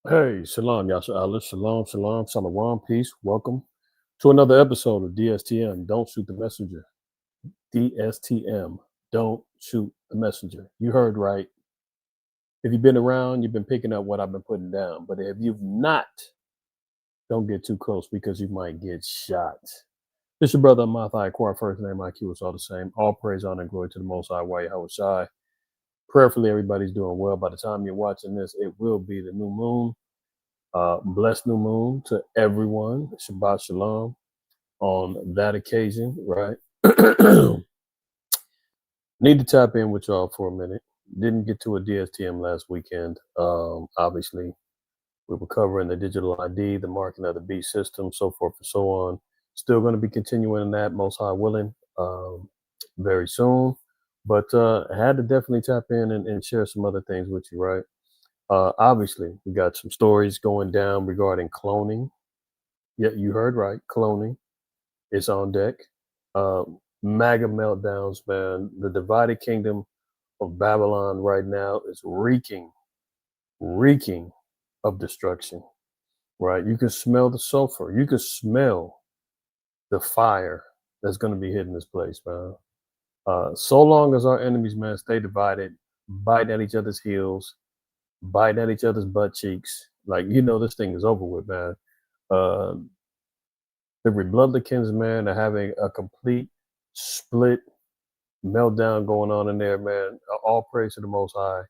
Hey, shalom, Yasha Allah, shalom, shalom, shalom, peace. Welcome to another episode of DSTM. Don't shoot the messenger. DSTM. Don't shoot the messenger. You heard right. If you've been around, you've been picking up what I've been putting down. But if you've not, don't get too close because you might get shot. This your brother Math IQAhmath, first name IQ, it's all the same. All praise, honor, and glory to the Most High, White Shai. Prayerfully, everybody's doing well. By the time you're watching this, it will be the new moon. Blessed new moon to everyone. Shabbat shalom on that occasion, right? Need to tap in with y'all for a minute. Didn't get to a DSTM last weekend. Obviously, we were covering the digital ID, the marking of the B system, so forth and so on. Still going to be continuing that, most high willing, very soon. But I had to definitely tap in and share some other things with you, right? Obviously, we got some stories going down regarding cloning. Yeah, you heard right. Cloning is on deck. Uh, Maga meltdowns, man. The divided kingdom of Babylon right now is reeking of destruction. Right? You can smell the sulfur. You can smell the fire that's going to be hitting this place, man. So long as our enemies, man, stay divided, biting at each other's heels, biting at each other's butt cheeks, like this thing is over with, man. Uh, the Republicans, man, are having a complete split meltdown going on in there, man. All praise to the Most High.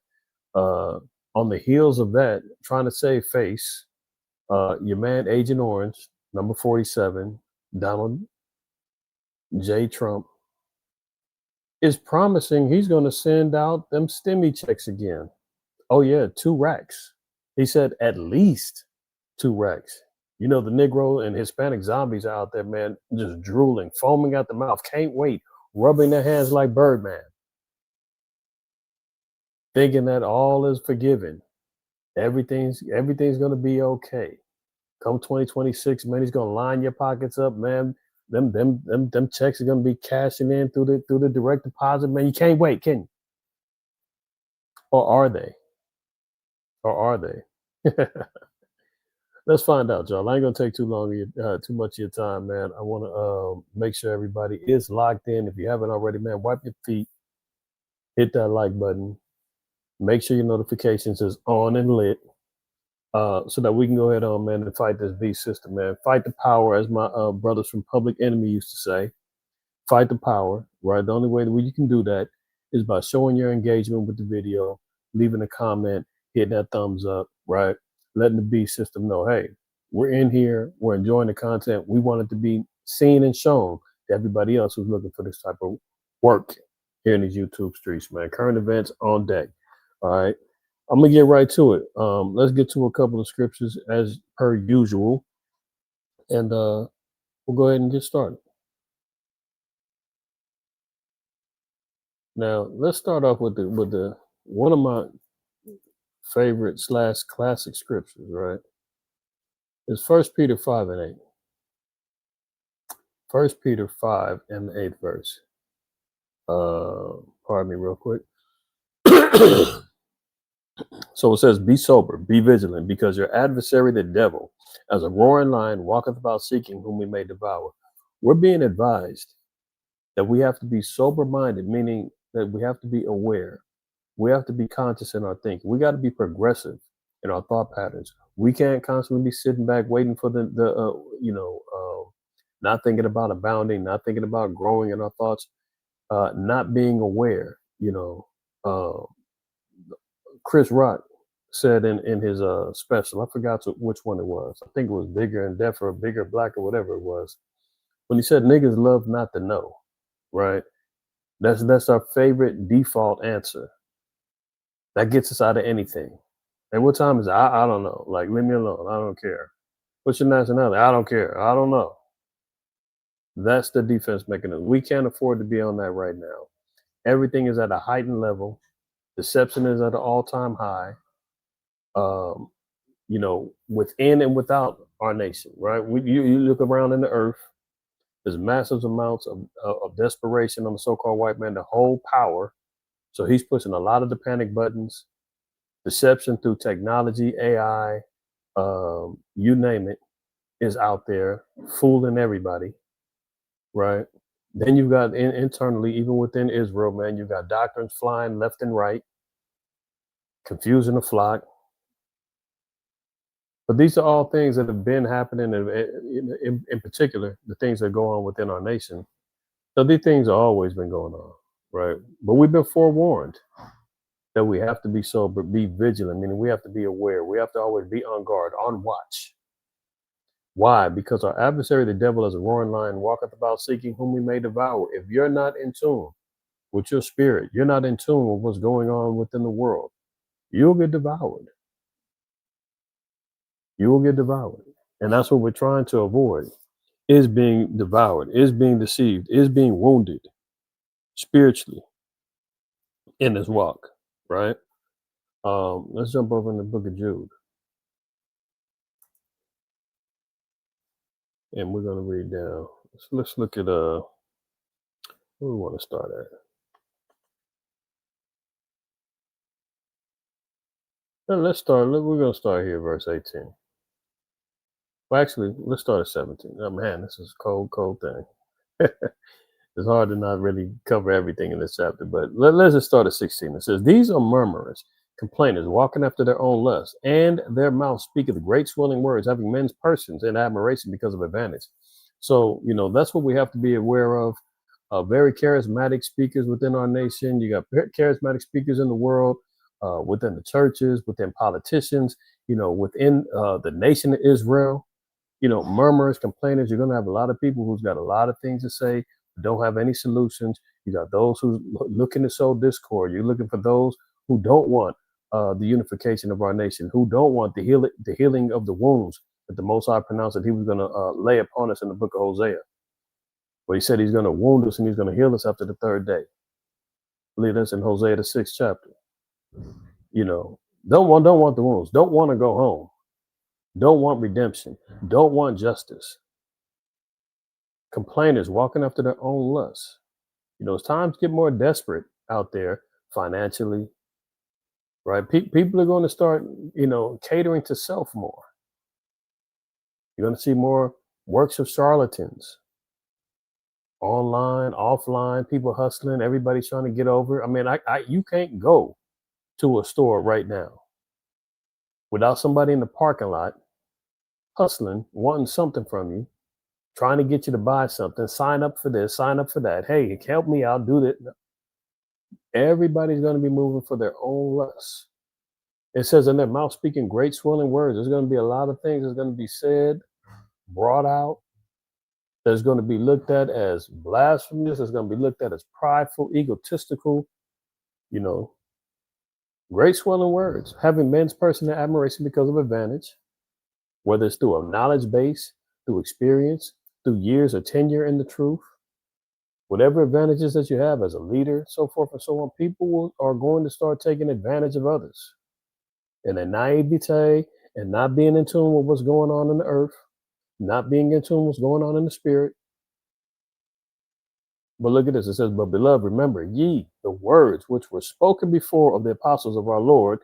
Uh, on the heels of that, trying to save face, your man Agent Orange, number 47, Donald J. Trump, is promising he's going to send out them Stimmy checks again. Oh yeah, 2 racks. He said at least 2 racks. The Negro and Hispanic zombies out there, man, just drooling, foaming at the mouth, can't wait, rubbing their hands like Birdman, thinking that all is forgiven. Everything's gonna be okay. Come 2026, man, he's gonna line your pockets up, man. Them checks are gonna be cashing in through the direct deposit, man. You can't wait, can you? Or are they? Or are they? Let's find out, y'all. I ain't gonna take too much of your time, man. I want to make sure everybody is locked in. If you haven't already, man, wipe your feet, hit that like button, make sure your notifications is on and lit, so that we can go ahead on, man, and fight this beast system, man. Fight the power, as my brothers from Public Enemy used to say. Fight the power, right? The only way that you can do that is by showing your engagement with the video, leaving a comment, hitting that thumbs up, right? Letting the beast system know, hey, we're in here, we're enjoying the content. We want it to be seen and shown to everybody else who's looking for this type of work here in these YouTube streets, man. Current events on deck. All right. I'm gonna get right to it. Let's get to a couple of scriptures as per usual, and we'll go ahead and get started. Now, let's start off with the one of my favorite slash classic scriptures, right? It's First Peter 5 and 8. First Peter 5 and the 8th verse. Pardon me real quick. So it says, be sober, be vigilant, because your adversary, the devil, as a roaring lion, walketh about seeking whom he may devour. We're being advised that we have to be sober minded, meaning that we have to be aware. We have to be conscious in our thinking. We got to be progressive in our thought patterns. We can't constantly be sitting back waiting for not thinking about abounding, not thinking about growing in our thoughts, not being aware. Uh, Chris Rock said in his special, I forgot which one it was. I think it was Bigger and Deaf or Bigger Black or whatever it was. When he said niggas love not to know, right? That's our favorite default answer. That gets us out of anything. And what time is it? I don't know. Like, leave me alone. I don't care. What's your nationality? I don't care. I don't know. That's the defense mechanism. We can't afford to be on that right now. Everything is at a heightened level. Deception is at an all-time high. Within and without our nation, right? You look around in the earth, there's massive amounts of desperation on the so-called white man to hold power. So he's pushing a lot of the panic buttons, deception through technology, AI, you name it, is out there fooling everybody, right? Then you've got internally, even within Israel, man, you've got doctrines flying left and right, confusing the flock. But these are all things that have been happening, in particular, the things that go on within our nation. So these things have always been going on, right? But we've been forewarned that we have to be sober, be vigilant, meaning we have to be aware. We have to always be on guard, on watch. Why? Because our adversary, the devil, as a roaring lion, walketh about seeking whom we may devour. If you're not in tune with your spirit, you're not in tune with what's going on within the world, you'll get devoured. You will get devoured. And that's what we're trying to avoid, is being devoured, is being deceived, is being wounded spiritually in this walk, right? Let's jump over in the book of Jude, and we're gonna read down. So let's look at where we want to start at. Let's start. We're gonna start here, verse 18. Well, actually, let's start at 17. Oh man, this is a cold thing. It's hard to not really cover everything in this chapter, but let's just start at 16. It says, "These are murmurers, complainers, walking after their own lusts, and their mouth speaketh great swelling words, having men's persons in admiration because of advantage." So, that's what we have to be aware of. Very charismatic speakers within our nation. You got charismatic speakers in the world, within the churches, within politicians, within the nation of Israel. Murmurers, complainers. You're going to have a lot of people who's got a lot of things to say, don't have any solutions. You got those who looking to sow discord. You're looking for those who don't want the unification of our nation, who don't want the healing of the wounds that the Most High pronounced that He was going to lay upon us in the book of Hosea, where He said He's going to wound us and He's going to heal us after the third day. I believe that's in Hosea the 6th chapter. Don't want the wounds. Don't want to go home. Don't want redemption. Don't want justice. Complainers walking after their own lusts. As times get more desperate out there financially, right? People are going to start, catering to self more. You're going to see more works of charlatans, online, offline, people hustling, everybody trying to get over. I mean, you can't go to a store right now without somebody in the parking lot hustling, wanting something from you, trying to get you to buy something, sign up for this, sign up for that. Hey, help me out, do that. Everybody's going to be moving for their own lusts. It says in their mouth speaking great swelling words. There's going to be a lot of things that's going to be said, brought out. There's going to be looked at as blasphemous. There's going to be looked at as prideful, egotistical, great swelling words, having men's personal admiration because of advantage, whether it's through a knowledge base, through experience, through years of tenure in the truth, whatever advantages that you have as a leader, so forth and so on, people are going to start taking advantage of others. And their naivete and not being in tune with what's going on in the earth, not being in tune with what's going on in the spirit. But look at this. It says, "But beloved, remember ye the words which were spoken before of the apostles of our Lord,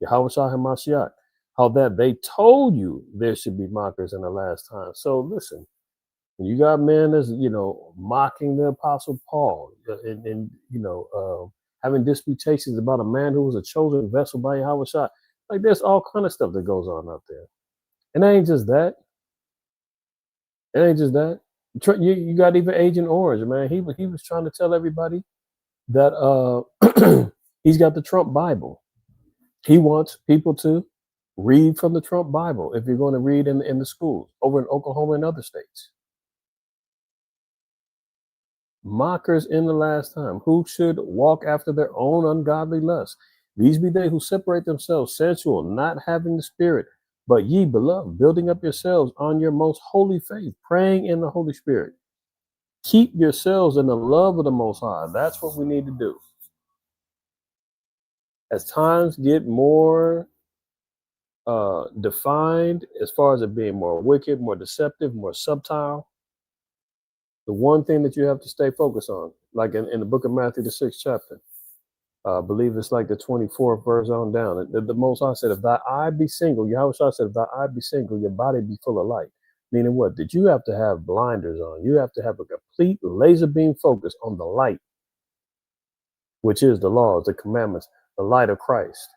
IQAhmath, how that they told you there should be mockers in the last time." So listen, you got men that's, mocking the apostle Paul and having disputations about a man who was a chosen vessel by Yahweh. Like there's all kind of stuff that goes on out there. And it ain't just that. It ain't just that. You got even Agent Orange, man. He was trying to tell everybody that he's got the Trump Bible. He wants people to read from the Trump Bible if you're going to read in the schools over in Oklahoma and other states. Mockers in the last time, who should walk after their own ungodly lusts. These be they who separate themselves, sensual, not having the Spirit. But ye, beloved, building up yourselves on your most holy faith, praying in the Holy Spirit. Keep yourselves in the love of the Most High. That's what we need to do. As times get more defined, as far as it being more wicked, more deceptive, more subtle, the one thing that you have to stay focused on, like in the book of Matthew, the 6th chapter, I believe it's like the 24th verse on down. The Most High said, if thy eye be single, Yahweh Shah said, if thy eye be single, your body be full of light. Meaning what? That you have to have blinders on. You have to have a complete laser beam focus on the light, which is the laws, the commandments, the light of Christ.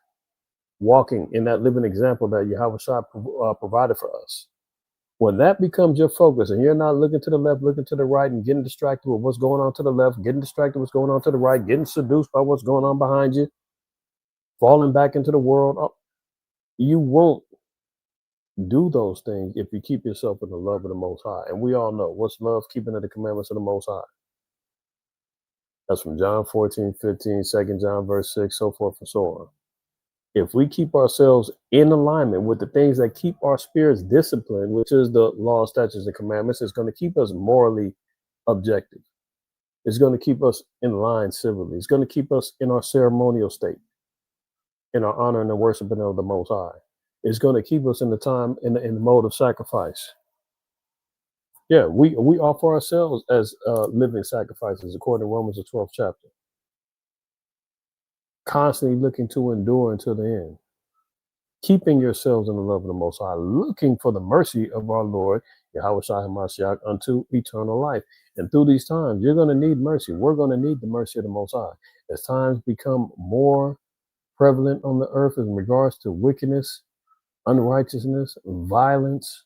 Walking in that living example that Yahweh Shah provided for us. When that becomes your focus and you're not looking to the left, looking to the right and getting distracted with what's going on to the left, getting distracted with what's going on to the right, getting seduced by what's going on behind you, falling back into the world, you won't do those things if you keep yourself in the love of the Most High. And we all know what's love, keeping of the commandments of the Most High. That's from John 14:15, 2 John verse 6, so forth and so on. If we keep ourselves in alignment with the things that keep our spirits disciplined, which is the law, statutes, and commandments, it's going to keep us morally objective. It's going to keep us in line civilly. It's going to keep us in our ceremonial state, in our honor and the worshiping of the Most High. It's going to keep us in the time in the mode of sacrifice. Yeah, we offer ourselves as living sacrifices according to Romans the 12th chapter. Constantly looking to endure until the end. Keeping yourselves in the love of the Most High, looking for the mercy of our Lord, Yahweh Shai HaMashiach, unto eternal life. And through these times, you're going to need mercy. We're going to need the mercy of the Most High. As times become more prevalent on the earth in regards to wickedness, unrighteousness, violence,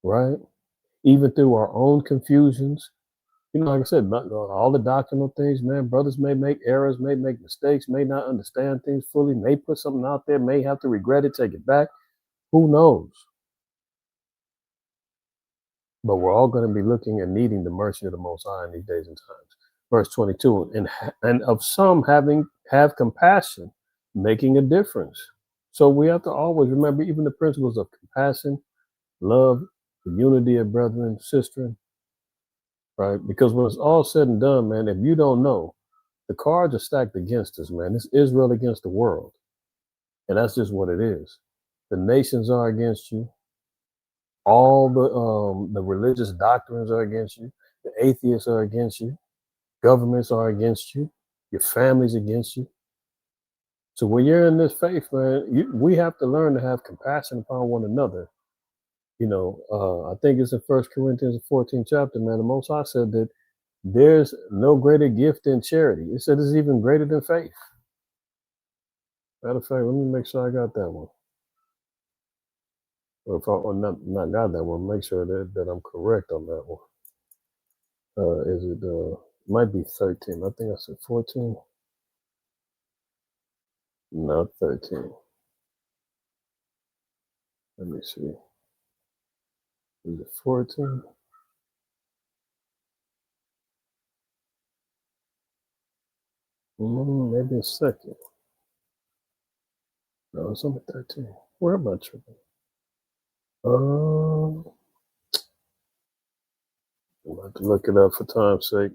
right? Even through our own confusions. You know, like I said, all the doctrinal things, man, brothers may make errors, may make mistakes, may not understand things fully, may put something out there, may have to regret it, take it back. Who knows? But we're all going to be looking and needing the mercy of the Most High in these days and times. Verse 22, and of some have compassion, making a difference. So we have to always remember even the principles of compassion, love, the unity of brethren, sister, right? Because when it's all said and done, man, if you don't know, the cards are stacked against us, man. It's Israel against the world. And that's just what it is. The nations are against you. All the religious doctrines are against you. The atheists are against you. Governments are against you. Your family's against you. So when you're in this faith, man, we have to learn to have compassion upon one another. You know, I think it's in 1 Corinthians 14th chapter, man. The Most High said that there's no greater gift than charity. It said it's even greater than faith. Matter of fact, let me make sure I got that one. Or if I not got that one, make sure that I'm correct on that one. Is it might be 13. I think I said 14. No, 13. Let me see. Is it 14? Maybe a second. No, it's only 13. Where am I tripping? I'm about to look it up for time's sake.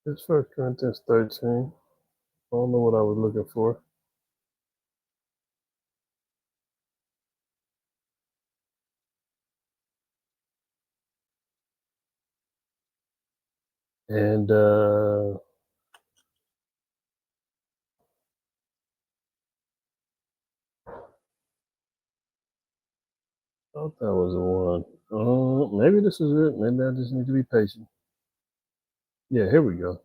It's 1 Corinthians 13. I don't know what I was looking for. And I thought that was the one. Maybe this is it. Maybe I just need to be patient. Yeah, here we go.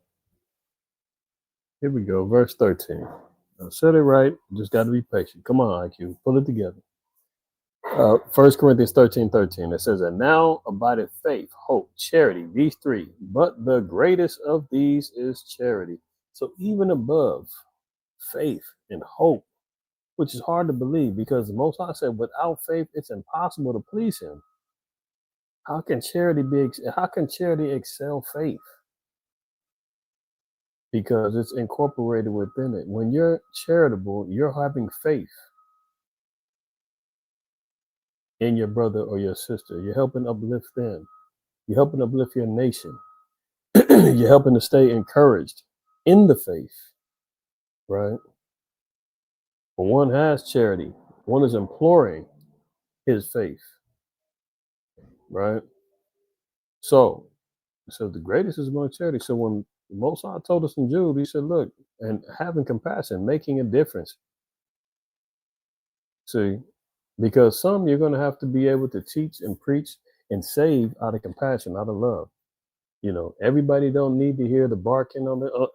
Here we go. Verse 13. I said it right. Just got to be patient. Come on, IQ. Pull it together. 1 Corinthians 13:13. It says, and now abideth faith, hope, charity, these three. But the greatest of these is charity. So even above faith and hope, which is hard to believe because the Most High said, without faith, it's impossible to please him. How can charity excel faith? Because it's incorporated within it. When you're charitable, you're having faith in your brother or your sister. You're helping uplift them. You're helping uplift your nation. You're helping to stay encouraged in the faith, right? But one has charity. One is imploring his faith, right? So So the greatest is among charity. So when the Most High told us in Jude, he said, look, and having compassion, making a difference. See, because some you're going to have to be able to teach and preach and save out of compassion, out of love. Everybody don't need to hear the barking on the,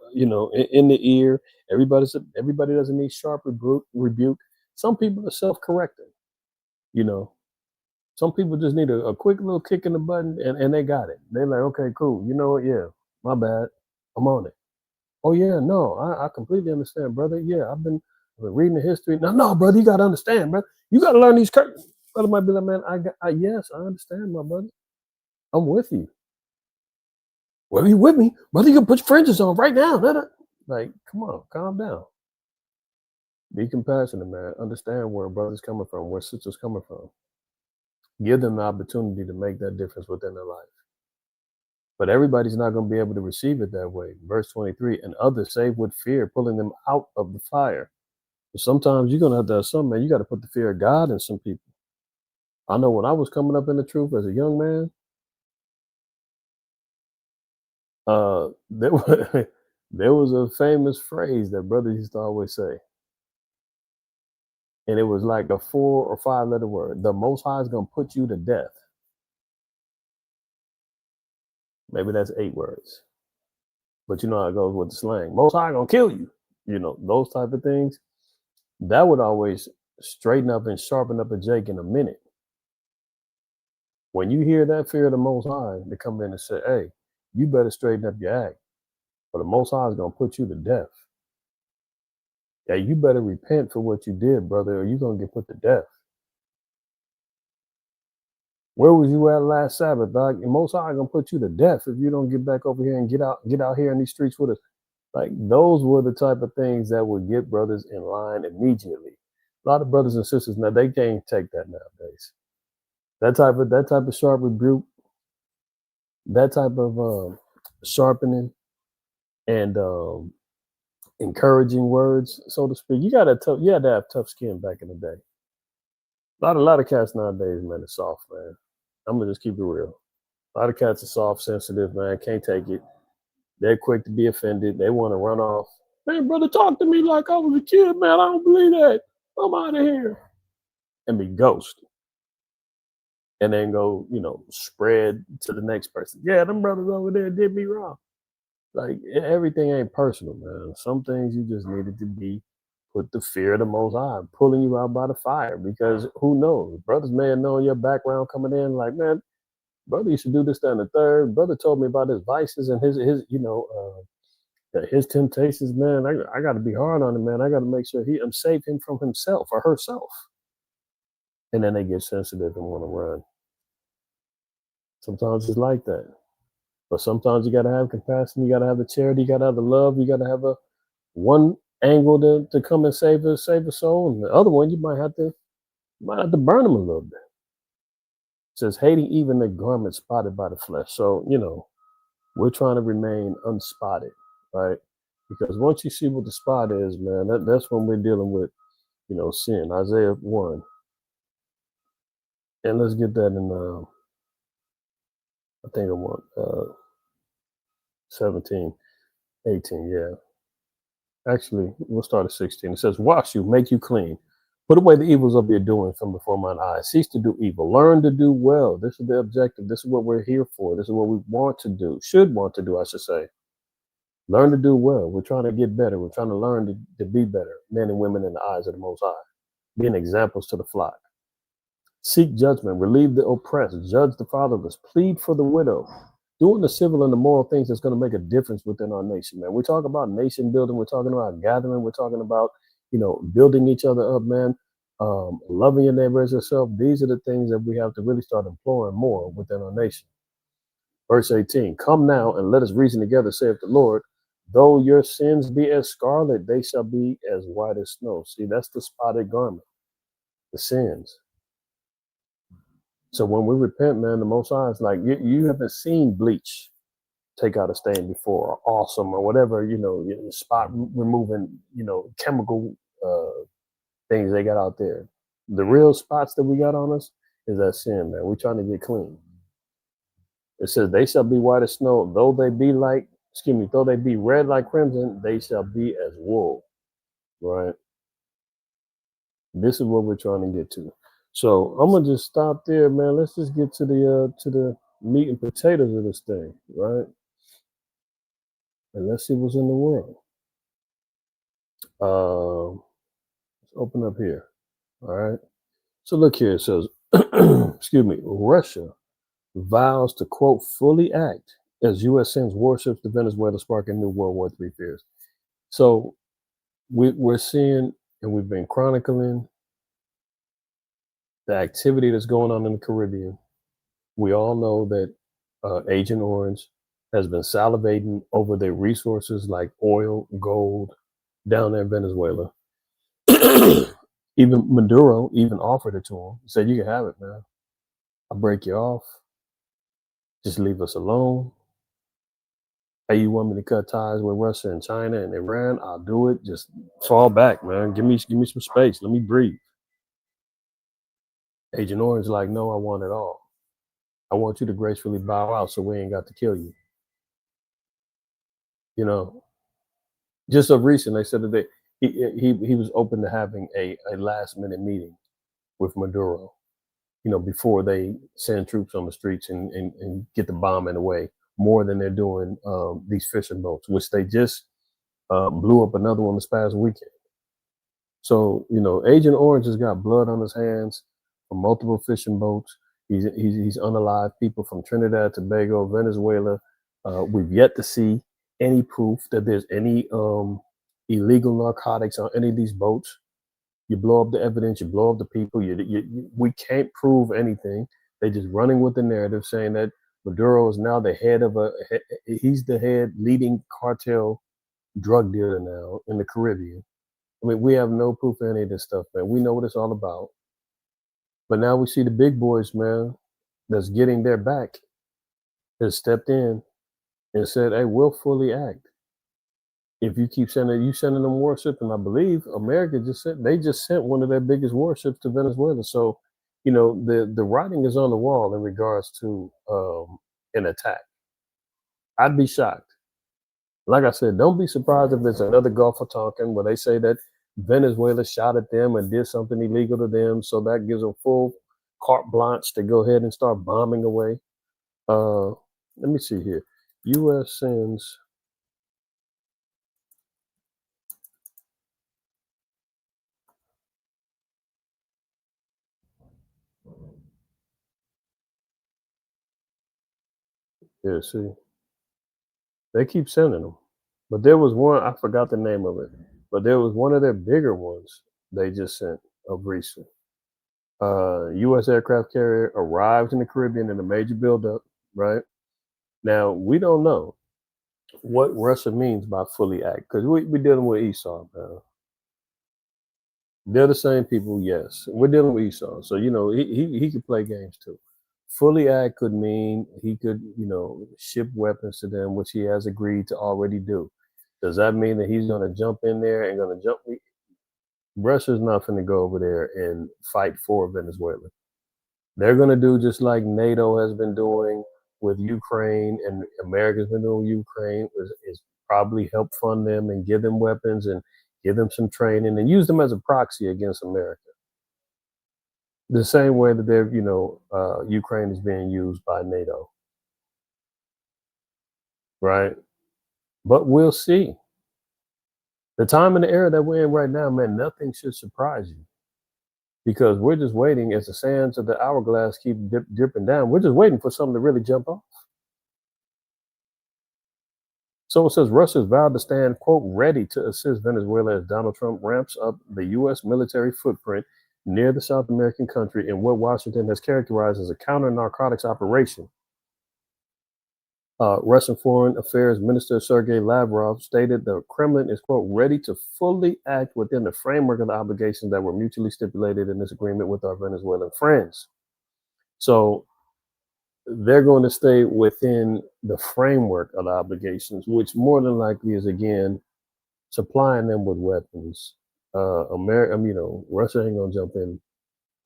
in the ear. Everybody doesn't need sharp rebuke. Some people are self-correcting. You know, some people just need a quick little kick in the button and they got it. They're like, okay, cool. You know what? Yeah, my bad. I'm on it. Oh yeah, no, I completely understand, brother. Yeah, I've been reading the history. No, brother, you gotta understand, brother. You gotta learn these curses. Brother might be like, man, yes, I understand, my brother. I'm with you. Well, you with me, brother? You can put your fringes on right now. Like, come on, calm down. Be compassionate, man. Understand where brothers coming from, where sisters coming from. Give them the opportunity to make that difference within their life. But everybody's not going to be able to receive it that way. Verse 23, and others save with fear, pulling them out of the fire. But sometimes you're going to have something, man. You got to put the fear of God in some people. I know when I was coming up in the truth as a young man, there was, there was a famous phrase that brothers used to always say. And it was like a 4 or 5 letter word. The Most High is going to put you to death. Maybe that's 8 words. But you know how it goes with the slang. Most High going to kill you. Those type of things. That would always straighten up and sharpen up a Jake in a minute. When you hear that fear of the Most High, they come in and say, hey, you better straighten up your act. Or the Most High is going to put you to death. Yeah, you better repent for what you did, brother, or you're going to get put to death. Where was you at last Sabbath, dog? And Most High gonna put you to death if you don't get back over here and get out here in these streets with us. Like those were the type of things that would get brothers in line immediately. A lot of brothers and sisters now they can't take that nowadays. That type of sharp rebuke, that type of sharpening and encouraging words, so to speak. You had to have tough skin back in the day. A lot of cats nowadays, man, are soft, man. I'm gonna just keep it real. A lot of cats are soft, sensitive, man. Can't take it. They're quick to be offended. They want to run off. Man, brother, talk to me like I was a kid, man. I don't believe that. I'm out of here. And be ghosted. And then go, spread to the next person. Yeah, them brothers over there did me wrong. Like everything ain't personal, man. Some things you just needed to be put the fear of the Most High, pulling you out by the fire. Because who knows? Brothers may have known your background coming in, like, man, brother used to do this, that, and the third. Brother told me about his vices and his temptations, man. I got to be hard on him, man. I got to make sure I'm save him from himself or herself. And then they get sensitive and want to run. Sometimes it's like that. But sometimes you got to have compassion. You got to have the charity. You got to have the love. You got to have one angle to come and save a soul, and the other one you might have to burn them a little bit. It says hating even the garment spotted by the flesh. So we're trying to remain unspotted, right? Because once you see what the spot is, man, that's when we're dealing with, sin. Isaiah 1. And let's get that in, I think I want 17, 18, yeah. Actually, we'll start at 16. It says, wash you, make you clean. Put away the evils of your doing from before mine eyes. Cease to do evil. Learn to do well. This is the objective. This is what we're here for. This is what we want to do, should want to do, I should say. Learn to do well. We're trying to get better. We're trying to learn to be better, men and women in the eyes of the Most High, being examples to the flock. Seek judgment, relieve the oppressed, judge the fatherless, plead for the widow, doing the civil and the moral things that's going to make a difference within our nation, man. We're talking about nation building. We're talking about gathering. We're talking about, building each other up, man. Loving your neighbor as yourself. These are the things that we have to really start employing more within our nation. Verse 18, come now and let us reason together, saith the Lord. Though your sins be as scarlet, they shall be as white as snow. See, that's the spotted garment, the sins. So when we repent, man, the Most High is like, you haven't seen bleach take out a stain before, or awesome, or whatever, spot removing, chemical things they got out there. The real spots that we got on us is that sin, man. We're trying to get clean. It says, "They shall be white as snow, though they be like, excuse me, though they be red like crimson, they shall be as wool." Right. This is what we're trying to get to. So I'm gonna just stop there, man. Let's just get to the meat and potatoes of this thing, right? And let's see what's in the world. Let's open up here. All right. So look here. It says, excuse me, Russia vows to quote fully act as U.S. sends warships to Venezuela, sparking new World War III fears. So we're seeing, and we've been chronicling the activity that's going on in the Caribbean. We all know that Agent Orange has been salivating over their resources like oil, gold down there in Venezuela. Even Maduro even offered it to him. He said, "You can have it, man. I'll break you off. Just leave us alone. Hey, you want me to cut ties with Russia and China and Iran? I'll do it. Just fall back, man. Give me some space. Let me breathe." Agent Orange like, "No, I want it all. I want you to gracefully bow out so we ain't got to kill you." You know, just of recent, they said that he was open to having a last minute meeting with Maduro, before they send troops on the streets and get the bombing away more than they're doing these fishing boats, which they just blew up another one this past weekend. So, Agent Orange has got blood on his hands from multiple fishing boats. He's unalived people from Trinidad, Tobago, Venezuela. We've yet to see any proof that there's any illegal narcotics on any of these boats. You blow up the evidence, you blow up the people. We can't prove anything. They're just running with the narrative, saying that Maduro is now the head of he's the head leading cartel drug dealer now in the Caribbean. I mean, we have no proof of any of this stuff, man. We know what it's all about. But now we see the big boys, man, that's getting their back, has stepped in and said, "Hey, we'll fully act. If you keep sending them warships," and I believe America just sent one of their biggest warships to Venezuela. So, the writing is on the wall in regards to an attack. I'd be shocked. Like I said, don't be surprised if there's another Gulf of Tonkin where they say that Venezuela shot at them and did something illegal to them, so that gives them full carte blanche to go ahead and start bombing away. Uh, Let me see here. U.S. sends. Yeah, see, they keep sending them, but there was one I forgot the name of it, but there was one of their bigger ones they just sent of recent. U.S. aircraft carrier arrived in the Caribbean in a major buildup. Right now, we don't know what Russia means by fully act because we're dealing with Esau, man. They're the same people, yes. We're dealing with Esau, so he could play games too. Fully act could mean he could, ship weapons to them, which he has agreed to already do. Does that mean that he's going to jump in there and going to jump? Russia's not going to go over there and fight for Venezuela. They're going to do just like NATO has been doing with Ukraine and America's been doing with Ukraine, is probably help fund them and give them weapons and give them some training and use them as a proxy against America. The same way that Ukraine is being used by NATO, right? But we'll see. The time and the era that we're in right now, man, nothing should surprise you because we're just waiting as the sands of the hourglass keep dipping down. We're just waiting for something to really jump off. So it says Russia's vowed to stand, quote, ready to assist Venezuela as Donald Trump ramps up the U.S. military footprint near the South American country in what Washington has characterized as a counter-narcotics operation. Russian Foreign Affairs Minister Sergei Lavrov stated the Kremlin is, quote, ready to fully act within the framework of the obligations that were mutually stipulated in this agreement with our Venezuelan friends. So they're going to stay within the framework of the obligations, which more than likely is, again, supplying them with weapons. Russia ain't going to jump in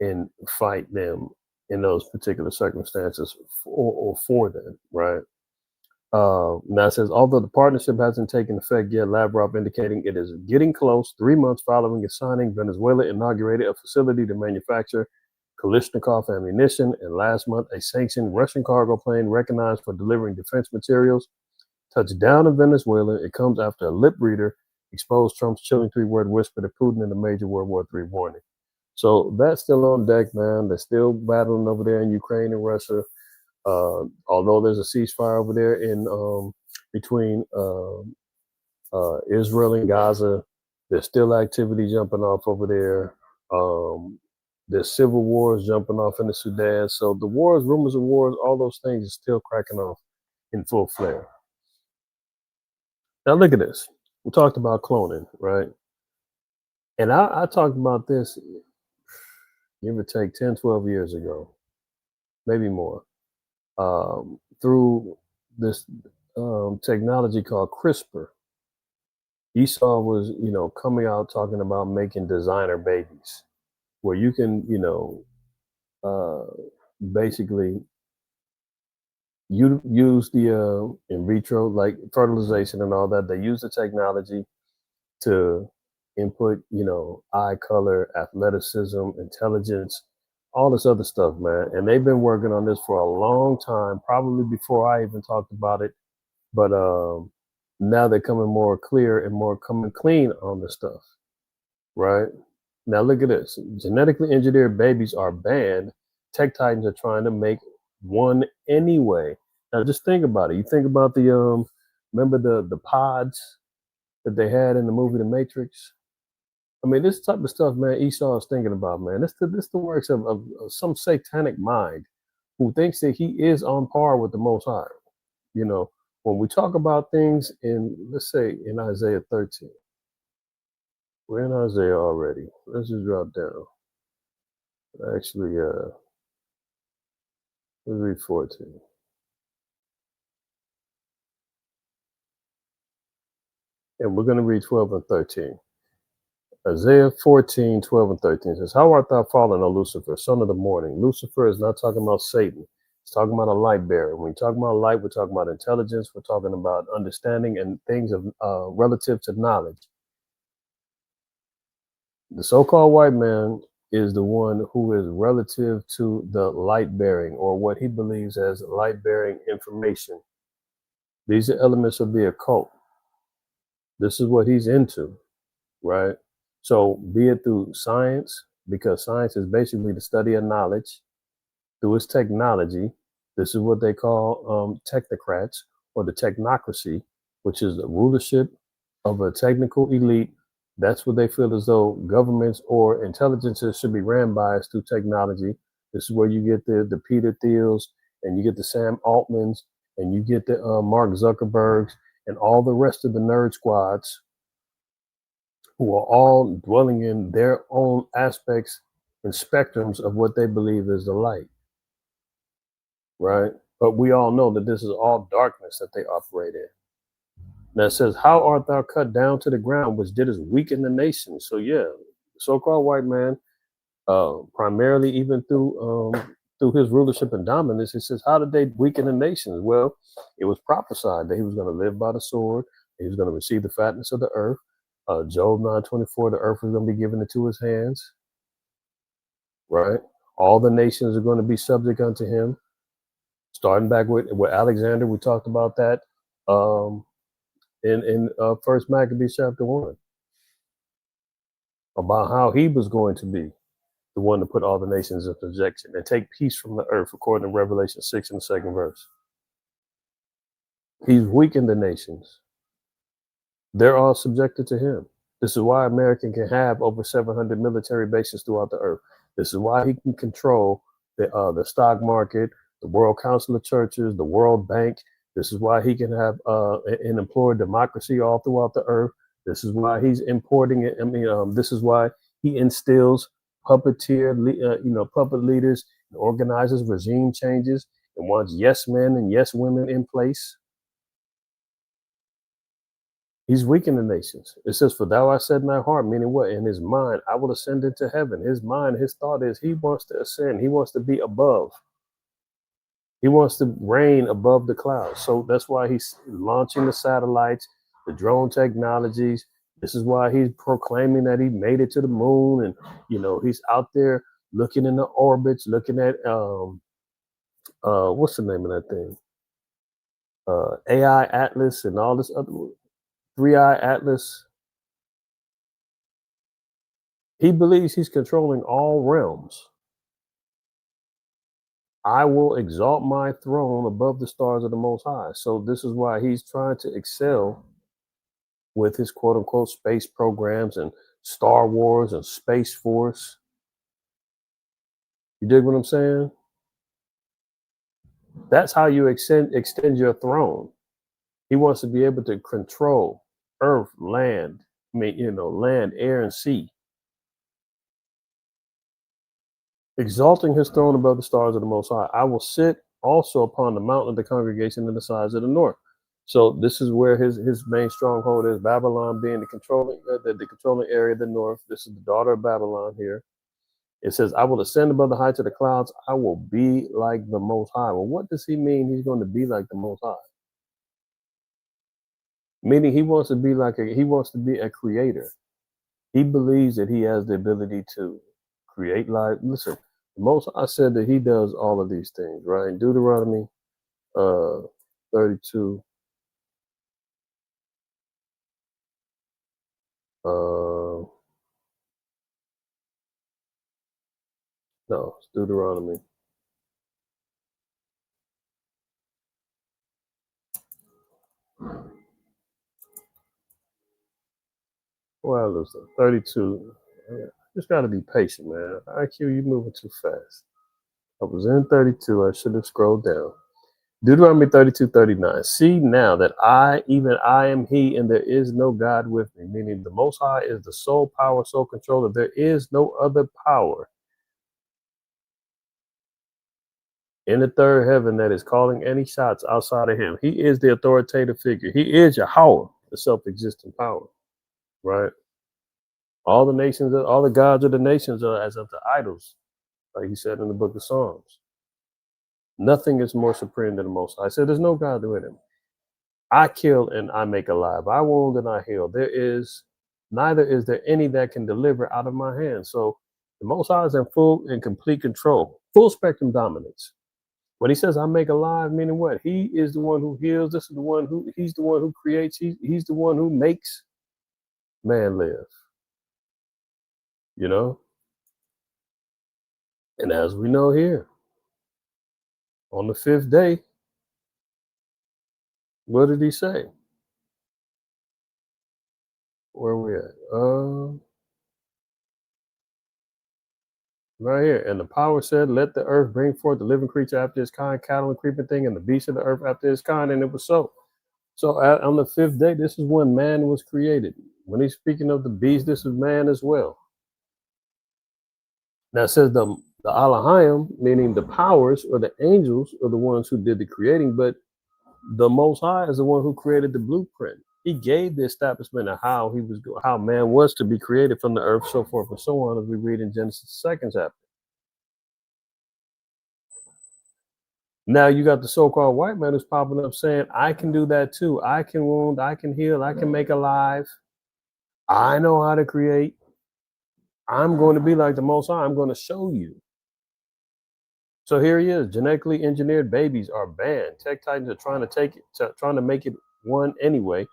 and fight them in those particular circumstances for them, right? Now it says, although the partnership hasn't taken effect yet, Lavrov indicating it is getting close. 3 months following its signing, Venezuela inaugurated a facility to manufacture Kalashnikov ammunition, and last month, a sanctioned Russian cargo plane recognized for delivering defense materials touched down in Venezuela. It comes after a lip reader exposed Trump's chilling three-word whisper to Putin in a major World War III warning. So that's still on deck, man. They're still battling over there in Ukraine and Russia. Although there's a ceasefire over there in between Israel and Gaza, there's still activity jumping off over there. There's civil wars jumping off in the Sudan. So the wars, rumors of wars, all those things are still cracking off in full flare. Now look at this. We talked about cloning, right? And I talked about this, give or take 10, 12 years ago, maybe more, through this technology called CRISPR. Esau was, coming out talking about making designer babies, where you can, uh, basically you use the in vitro like fertilization and all that. They use the technology to input, eye color, athleticism, intelligence, all this other stuff, man. And they've been working on this for a long time, probably before I even talked about it. But now they're coming more clear and more coming clean on the stuff, right? Now look at this. Genetically engineered babies are banned. Tech titans are trying to make one anyway. Now just think about it. You think about the remember the pods that they had in the movie The Matrix? I mean, this type of stuff, man, Esau is thinking about, man. This the works of some satanic mind who thinks that he is on par with the Most High. You know, when we talk about things in, let's say, in Isaiah 13, we're in Isaiah already. Let's just drop down. Actually, let's read 14. And we're going to read 12 and 13. Isaiah 14, 12 and 13 says, how art thou fallen, O Lucifer, son of the morning? Lucifer is not talking about Satan. It's talking about a light bearer. When we talk about light, we're talking about intelligence. We're talking about understanding and things of relative to knowledge. The so-called white man is the one who is relative to the light bearing, or what he believes as light bearing information. These are elements of the occult. This is what he's into, right? So be it through science, because science is basically the study of knowledge, through its technology. This is what they call technocrats, or the technocracy, which is the rulership of a technical elite. That's what they feel as though governments or intelligences should be ran by, is through technology. This is where you get the Peter Thiels, and you get the Sam Altmans, and you get the Mark Zuckerbergs, and all the rest of the nerd squads, who are all dwelling in their own aspects and spectrums of what they believe is the light, right? But we all know that this is all darkness that they operate in. Now it says, how art thou cut down to the ground, which didst weaken the nation? So yeah, the so-called white man, primarily even through his rulership and dominance, it says, how did they weaken the nations? Well, it was prophesied that he was going to live by the sword, he was going to receive the fatness of the earth. Job 9:24, the earth is going to be given into his hands, right? All the nations are going to be subject unto him. Starting back with Alexander, we talked about that in First Maccabees chapter 1, about how he was going to be the one to put all the nations in subjection and take peace from the earth, according to Revelation 6 in the second verse. He's weakened the nations. They're all subjected to him. This is why America can have over 700 military bases throughout the earth. This is why he can control the stock market, the World Council of Churches, the World Bank. This is why he can have and employ democracy all throughout the earth. This is why he's importing it. I mean, this is why he instills puppeteer, puppet leaders, and organizes regime changes, and wants yes men and yes women in place. He's weakening the nations. It says, "For thou hast said in thy heart," meaning what? In his mind, "I will ascend into heaven." His mind, his thought is he wants to ascend. He wants to be above. He wants to reign above the clouds. So that's why he's launching the satellites, the drone technologies. This is why he's proclaiming that he made it to the moon, and he's out there looking in the orbits, looking at what's the name of that thing? AI Atlas and all this other Riiight Atlas. He believes he's controlling all realms. I will exalt my throne above the stars of the Most High. So this is why he's trying to excel with his quote unquote space programs and Star Wars and Space Force. You dig what I'm saying? That's how you extend your throne. He wants to be able to control earth, land, land, air, and sea. Exalting his throne above the stars of the Most High. I will sit also upon the mountain of the congregation in the sides of the north. So this is where his main stronghold is. Babylon being the controlling area of the north. This is the daughter of Babylon here. It says, "I will ascend above the heights of the clouds. I will be like the Most High." Well, what does he mean? He's going to be like the Most High. Meaning he wants to be a creator. He believes that he has the ability to create life. Listen, most I said that he does all of these things, right? In Deuteronomy 32. No, it's Deuteronomy. Well, listen, 32. Just got to be patient, man. IQ, you moving too fast. I was in 32. I should have scrolled down. Deuteronomy 32:39. "See now that even I am he, and there is no God with me," meaning the Most High is the sole power, sole controller. There is no other power in the third heaven that is calling any shots outside of him. He is the authoritative figure. He is Yahweh, the self-existent power, right? All the nations, all the gods of the nations are as of the idols, like he said in the book of Psalms. Nothing is more supreme than the Most High. I said, there's no God with him. I kill and I make alive. I wound and I heal. Neither is there any that can deliver out of my hand. So the Most High is in full and complete control, full spectrum dominance. When he says I make alive, meaning what? He is the one who heals. He's the one who creates. He's the one who makes man live. You know? And as we know here, on the fifth day, what did he say? Where are we at? Right here. "And the power said, Let the earth bring forth the living creature after its kind, cattle and creeping thing, and the beast of the earth after its kind." And it was so. So on the fifth day, this is when man was created. When he's speaking of the beast, this is man as well. Now it says the Alahayim, meaning the powers or the angels, are the ones who did the creating, but the Most High is the one who created the blueprint. He gave the establishment of how man was to be created from the earth, so forth and so on, as we read in Genesis 2nd chapter. Now you got the so-called white man who's popping up saying, "I can do that too. I can wound, I can heal, I can make alive. I know how to create. I'm going to be like the Most High. I'm going to show you." So here he is. Genetically engineered babies are banned. Tech titans are trying to make it one anyway.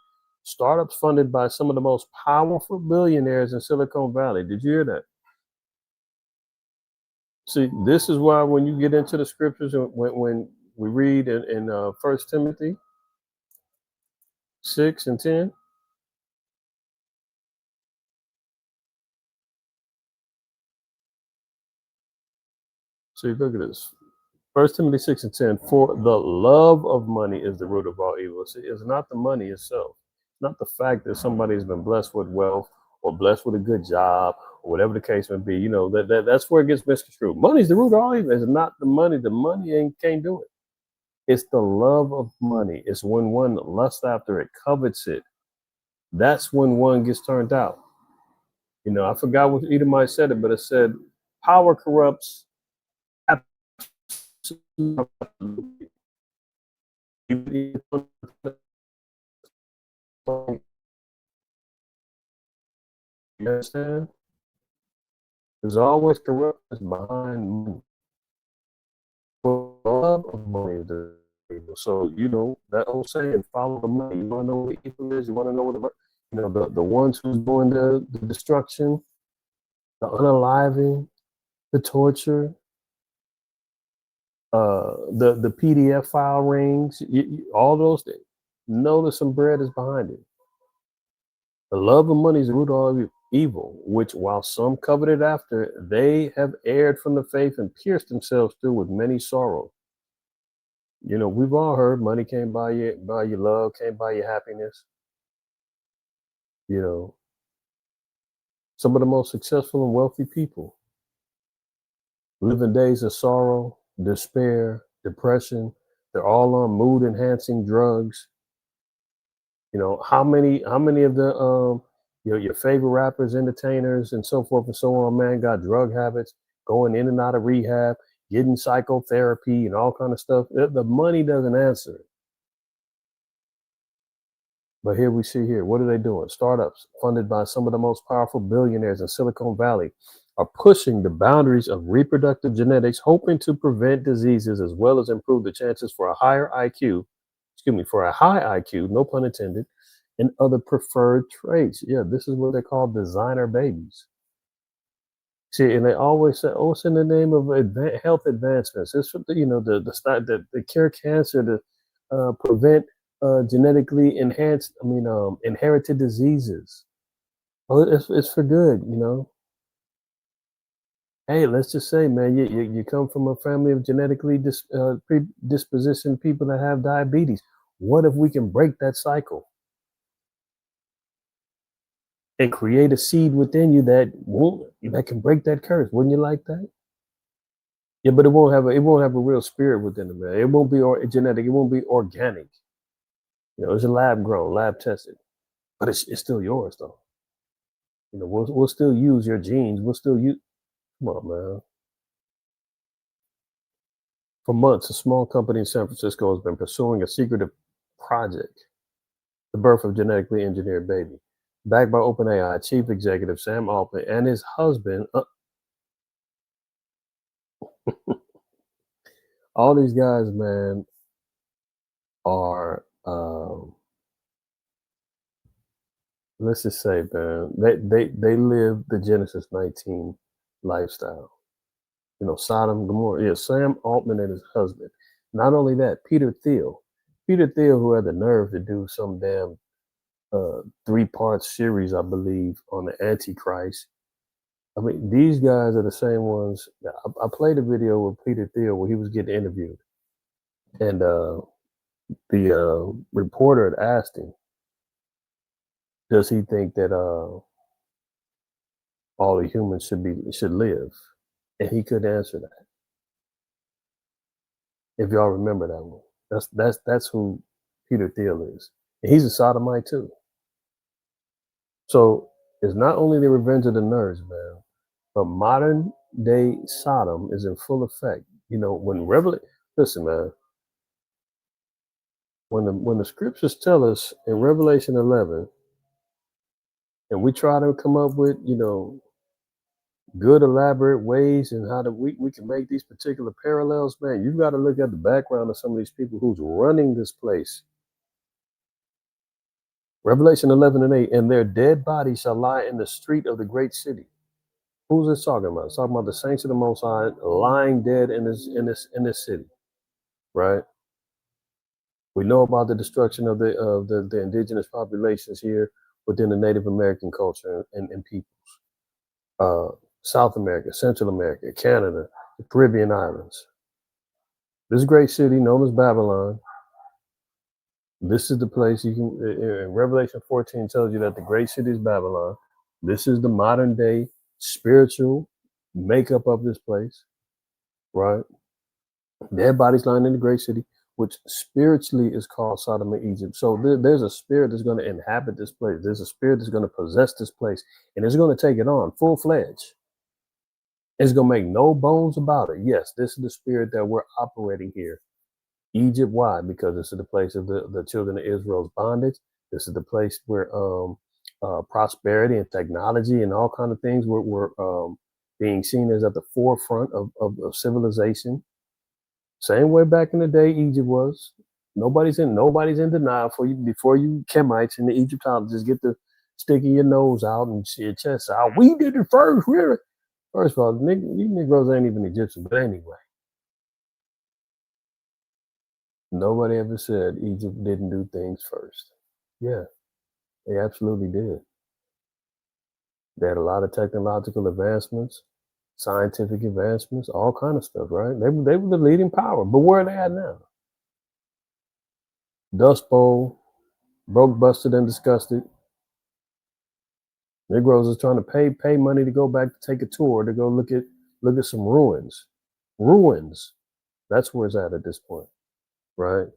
Startups funded by some of the most powerful billionaires in Silicon Valley. Did you hear that? See, this is why when you get into the scriptures, and when we read in 1 Timothy 6 and 10, see, look at this. 1 Timothy 6 and 10, "For the love of money is the root of all evil." See, it's not the money itself. It's not the fact that somebody's been blessed with wealth or blessed with a good job or whatever the case may be. That's where it gets misconstrued. Money's the root of all evil. It's not the money. The money can't do it. It's the love of money. It's when one lusts after it, covets it. that's when one gets turned out. I forgot what Edomite said it, but it said, "Power corrupts absolutely." You understand? There's always corruption behind money. Love of money is the evil. So that old saying, "Follow the money." You want to know what the evil is. You want to know what the ones who's doing the destruction, the unaliving, the torture, the PDF file rings, all those things. Know that some bread is behind it. The love of money is the root of all evil, which while some coveted after, they have erred from the faith and pierced themselves through with many sorrows. We've all heard money can't buy you love, can't buy you happiness. You know, some of the most successful and wealthy people live in days of sorrow, despair, depression. They're all on mood enhancing drugs. How many of the your favorite rappers, entertainers, and so forth and so on, man, got drug habits, going in and out of rehab, getting psychotherapy and all kind of stuff. The money doesn't answer it. But here we see here, what are they doing? Startups funded by some of the most powerful billionaires in Silicon Valley are pushing the boundaries of reproductive genetics, hoping to prevent diseases as well as improve the chances for a higher IQ, for a high IQ, no pun intended, and other preferred traits. Yeah, this is what they call designer babies. See, and they always say, "Oh, it's in the name of health advancements. It's for the cure cancer, to prevent genetically inherited diseases. Oh, it's for good. Hey, let's just say, man, you come from a family of genetically predispositioned people that have diabetes. What if we can break that cycle and create a seed within you that can break that curse? Wouldn't you like that? Yeah, but it won't have a real spirit within it, man. It won't be genetic. It won't be organic. It's a lab grown, lab tested, but it's still yours though. We'll still use your genes. We'll still use. Come on, man. For months, a small company in San Francisco has been pursuing a secretive project, the birth of genetically engineered baby, backed by OpenAI chief executive Sam Altman and his husband. All these guys, man, are let's just say, man, they live the Genesis 19 lifestyle. Sodom, Gomorrah. Yeah, Sam Altman and his husband. Not only that, Peter Thiel, who had the nerve to do some damn 3-part series, I believe, on the Antichrist. I mean, these guys are the same ones. I played a video with Peter Thiel where he was getting interviewed, and the reporter had asked him, "Does he think that all the humans should live?" And he couldn't answer that. If y'all remember that one, that's who Peter Thiel is. And he's a sodomite too. So it's not only the revenge of the nerds, man, but modern day Sodom is in full effect. When listen, man, when the scriptures tell us in Revelation 11, and we try to come up with good elaborate ways and how we can make these particular parallels, man, you've got to look at the background of some of these people who's running this place. Revelation 11 and 8, and their dead bodies shall lie in the street of the great city. Who's this talking about? It's talking about the saints of the Most High lying dead in this city, right? We know about the destruction of the indigenous populations here within the Native American culture and peoples. South America, Central America, Canada, the Caribbean islands. This great city known as Babylon. This is the place you can. Revelation 14 tells you that the great city is Babylon. This is the modern day spiritual makeup of this place, right? Dead bodies lying in the great city. which spiritually is called Sodom and Egypt. So there's a spirit that's going to inhabit this place. There's a spirit that's going to possess this place, and it's going to take it on full fledged. It's going to make no bones about it. Yes, this is the spirit that we're operating here. Egypt, why? Because this is the place of the children of Israel's bondage. This is the place where prosperity and technology and all kind of things were being seen as at the forefront of civilization. Same way back in the day Egypt was. Nobody's in denial for you before you Kemites and the Egyptologists get to sticking your nose out and your chest out. We did it first. First of all, you Negroes ain't even Egyptian, but anyway. Nobody ever said Egypt didn't do things first. Yeah, they absolutely did. They had a lot of technological advancements, scientific advancements, all kind of stuff, right? They were the leading power, but where are they at now? Dust Bowl, broke, busted, and disgusted. Negroes is trying to pay money to go back to take a tour to go look at some ruins. Ruins. That's where it's at this point, right?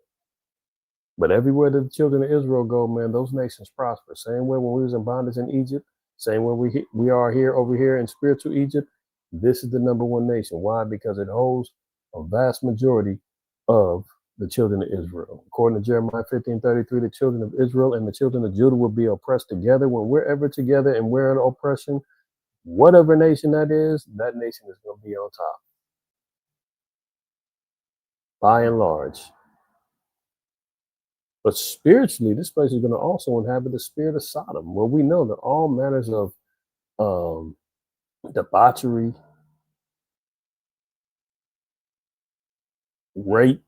But everywhere that the children of Israel go, man, those nations prosper. Same way when we was in bondage in Egypt, same way we are here over here in spiritual Egypt. This is the number one nation. Why? Because it holds a vast majority of the children of Israel. According to Jeremiah 15:33, the children of Israel and the children of Judah will be oppressed together. When we're ever together and we're in oppression, whatever nation that nation is going to be on top. By and large. But spiritually, this place is going to also inhabit the spirit of Sodom, where we know that all manners of debauchery, rape,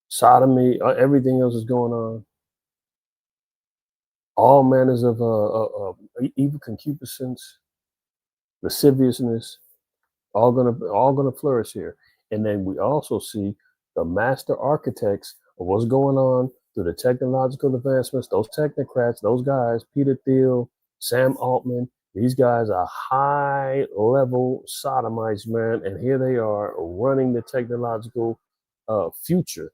sodomy, everything else is going on. All manners of evil concupiscence, lasciviousness, all gonna flourish here. And then we also see the master architects of what's going on through the technological advancements. Those technocrats, those guys, Peter Thiel, Sam Altman, these guys are high level sodomites, man. And here they are running the technological future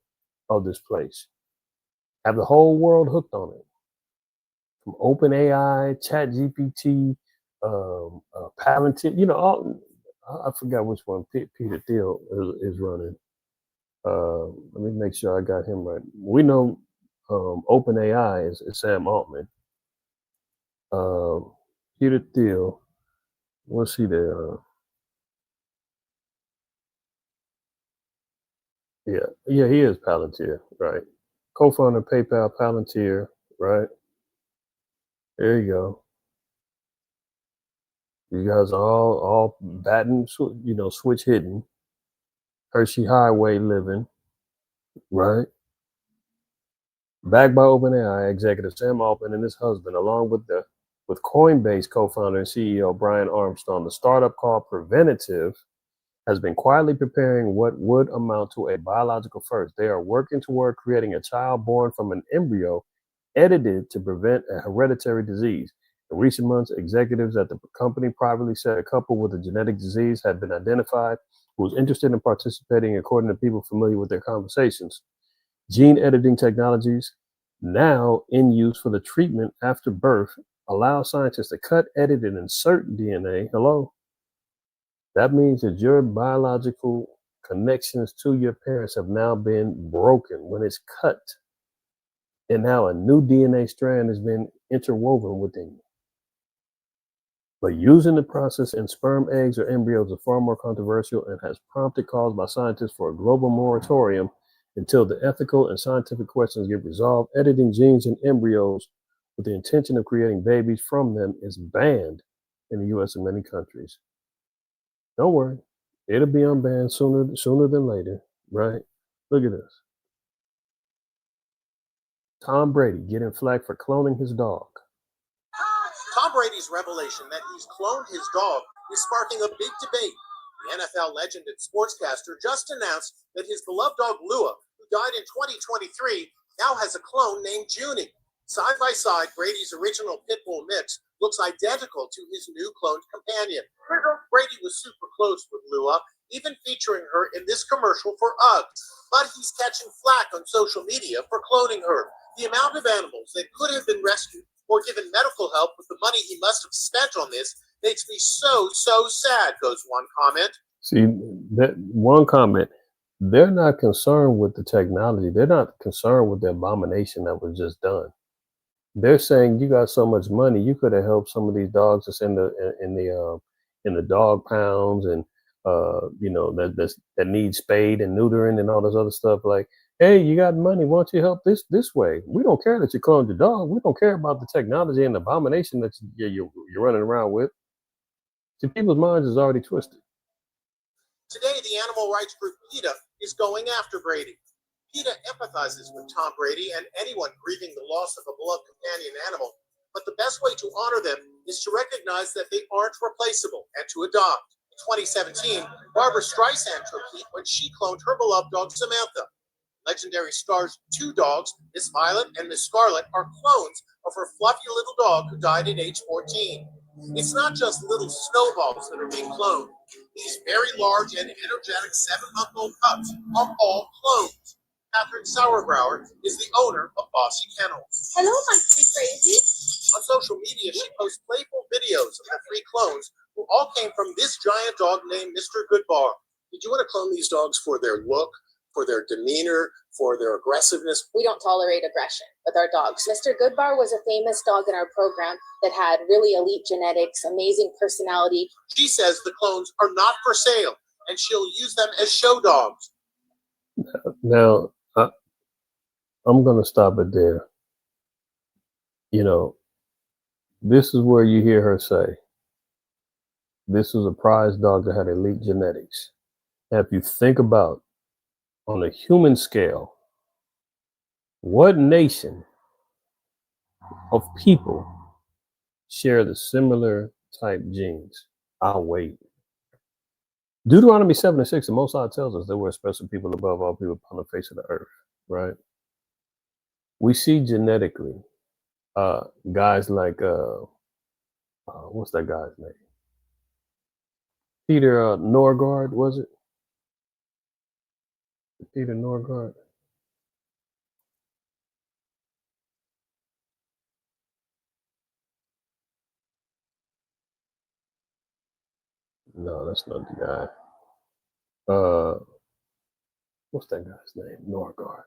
of this place. Have the whole world hooked on it. From OpenAI, ChatGPT, Palantir, I forgot which one Peter Thiel is running. Let me make sure I got him right. We know OpenAI is Sam Altman. Peter Thiel, what's he there? Yeah, he is Palantir, right? Co-founder PayPal, Palantir, right? There you go. You guys are all batting, switch hitting, Hershey Highway living, right? Backed by OpenAI executive Sam Altman and his husband, along with Coinbase co-founder and CEO Brian Armstrong, the startup called Preventative has been quietly preparing what would amount to a biological first. They are working toward creating a child born from an embryo edited to prevent a hereditary disease. In recent months, executives at the company privately said a couple with a genetic disease had been identified who was interested in participating, according to people familiar with their conversations. Gene editing technologies, now in use for the treatment after birth, allow scientists to cut, edit, and insert DNA. Hello? That means that your biological connections to your parents have now been broken when it's cut. And now a new DNA strand has been interwoven within you. But using the process in sperm, eggs, or embryos is far more controversial and has prompted calls by scientists for a global moratorium until the ethical and scientific questions get resolved. Editing genes in embryos with the intention of creating babies from them is banned in the US and many countries. Don't worry, it'll be unbanned sooner than later, right? Look at this. Tom Brady getting flack for cloning his dog. Tom Brady's revelation that he's cloned his dog is sparking a big debate. The NFL legend and sportscaster just announced that his beloved dog Lua, who died in 2023, now has a clone named Junie. Side by side, Brady's original pit bull mix looks identical to his new cloned companion. Brady was super close with Lua, even featuring her in this commercial for Uggs. But he's catching flack on social media for cloning her. The amount of animals that could have been rescued or given medical help with the money he must have spent on this makes me so sad, goes one comment. See, that one comment, they're not concerned with the technology. They're not concerned with the abomination that was just done. They're saying you got so much money, you could have helped some of these dogs that's in the dog pounds and that need spayed and neutering and all this other stuff. Like, hey, you got money, why don't you help this way? We don't care that you cloned your dog. We don't care about the technology and the abomination that you're running around with. See, people's minds is already twisted. Today, the animal rights group PETA is going after Brady. PETA empathizes with Tom Brady and anyone grieving the loss of a beloved companion animal, but the best way to honor them is to recognize that they aren't replaceable and to adopt. In 2017, Barbara Streisand took heat when she cloned her beloved dog Samantha. Legendary Star's two dogs, Miss Violet and Miss Scarlet, are clones of her fluffy little dog who died at age 14. It's not just little snowballs that are being cloned. These very large and energetic 7-month-old pups are all clones. Catherine Sauerbauer is the owner of Bossy Kennels. Hello, Monkey Crazy. On social media, she posts playful videos of the 3 clones who all came from this giant dog named Mr. Goodbar. Did you want to clone these dogs for their look, for their demeanor, for their aggressiveness? We don't tolerate aggression with our dogs. Mr. Goodbar was a famous dog in our program that had really elite genetics, amazing personality. She says the clones are not for sale, and she'll use them as show dogs. Now, I'm going to stop it there. This is where you hear her say, this is a prize dog that had elite genetics. Now, if you think about, on a human scale, what nation of people share the similar type genes? I'll wait. Deuteronomy 7:6, the Most High tells us there were special people above all people upon the face of the earth, right? We see genetically guys like, what's that guy's name? Peter Norgard, was it? Peter Norgard? No, that's not the guy. What's that guy's name? Norgard.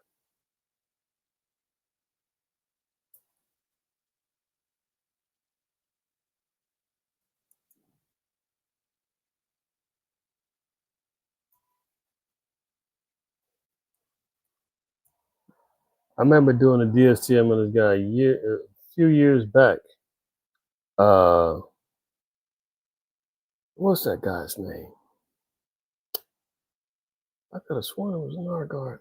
I remember doing a DSTM on this guy a few years back. What's that guy's name? I could have sworn it was Norgard.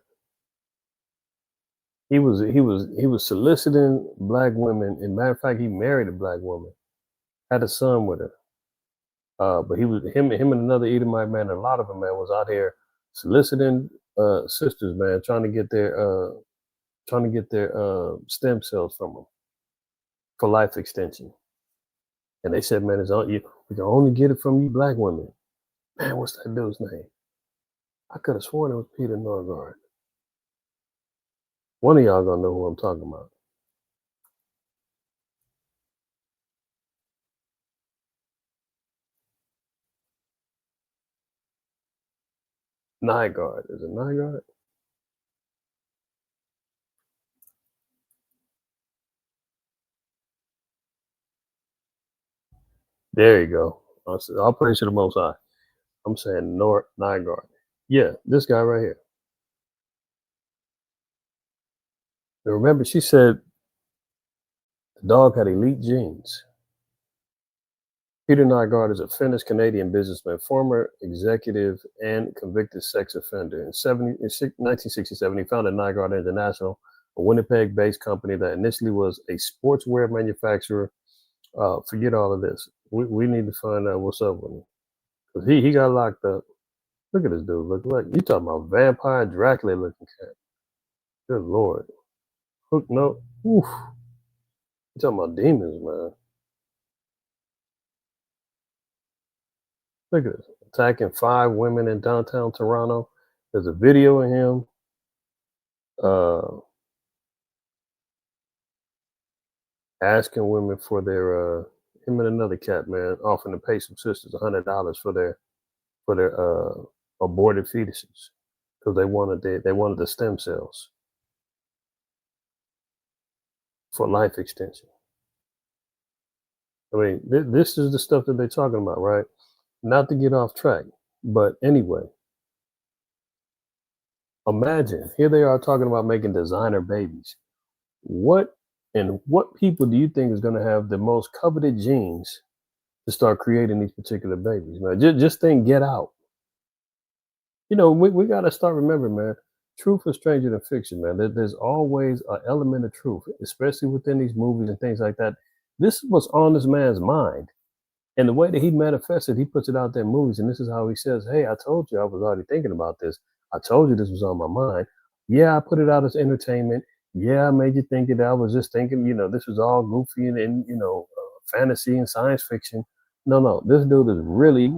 He was soliciting black women. As a matter of fact, he married a black woman, had a son with her. But him and another Edomite man, a lot of them, man, was out here soliciting sisters, man, trying to get their stem cells from them for life extension. And they said, man, we can only get it from you black women. Man, what's that dude's name? I could have sworn it was Peter Norgard. One of y'all gonna know who I'm talking about. Nygaard. Is it Nygaard? There you go. I'll praise to the Most High. I'm saying Nygaard. Yeah, this guy right here. And remember, she said the dog had elite genes. Peter Nygaard is a Finnish-Canadian businessman, former executive and convicted sex offender. In 1967, he founded Nygaard International, a Winnipeg-based company that initially was a sportswear manufacturer. Forget all of this. We need to find out what's up with him. Because he got locked up. Look at this dude. Look. You talking about vampire Dracula looking cat. Good Lord. Hook note. Oof. You talking about demons, man. Look at this. attacking 5 women in downtown Toronto. There's a video of him asking women for their him and another cat, man, offering to pay some sisters $100 for their aborted fetuses because they wanted the stem cells for life extension. I mean, this is the stuff that they're talking about, right? Not to get off track, but anyway, imagine here they are talking about making designer babies. What people do you think is going to have the most coveted genes to start creating these particular babies, man? Just think Get Out. You know, we got to start remembering, man, truth is stranger than fiction, man. There's always an element of truth, especially within these movies and things like that. This was on this man's mind. And the way that he manifested, he puts it out there in movies. And this is how he says, hey, I told you I was already thinking about this. I told you this was on my mind. Yeah, I put it out as entertainment. Yeah, I made you think it. I was just thinking, this was all goofy and fantasy and science fiction. No, this dude is really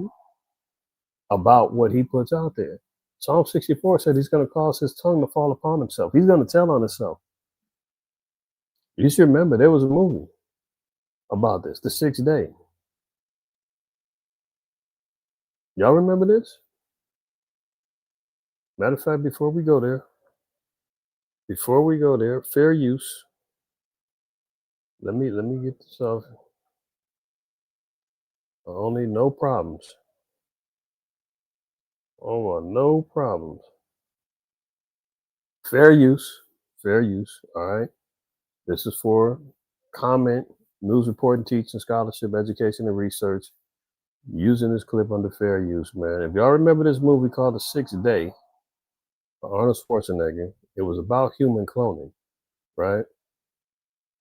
about what he puts out there. Psalm 64 said he's going to cause his tongue to fall upon himself. He's going to tell on himself. You should remember there was a movie about this, The Sixth Day. Y'all remember this? Matter of fact, before we go there, fair use. Let me get this off. I don't need no problems. Oh, no problems. Fair use. All right. This is for comment, news reporting, teaching, scholarship, education, and research. Using this clip under fair use, man. If y'all remember this movie called The Sixth Day, Arnold Schwarzenegger, it was about human cloning, right?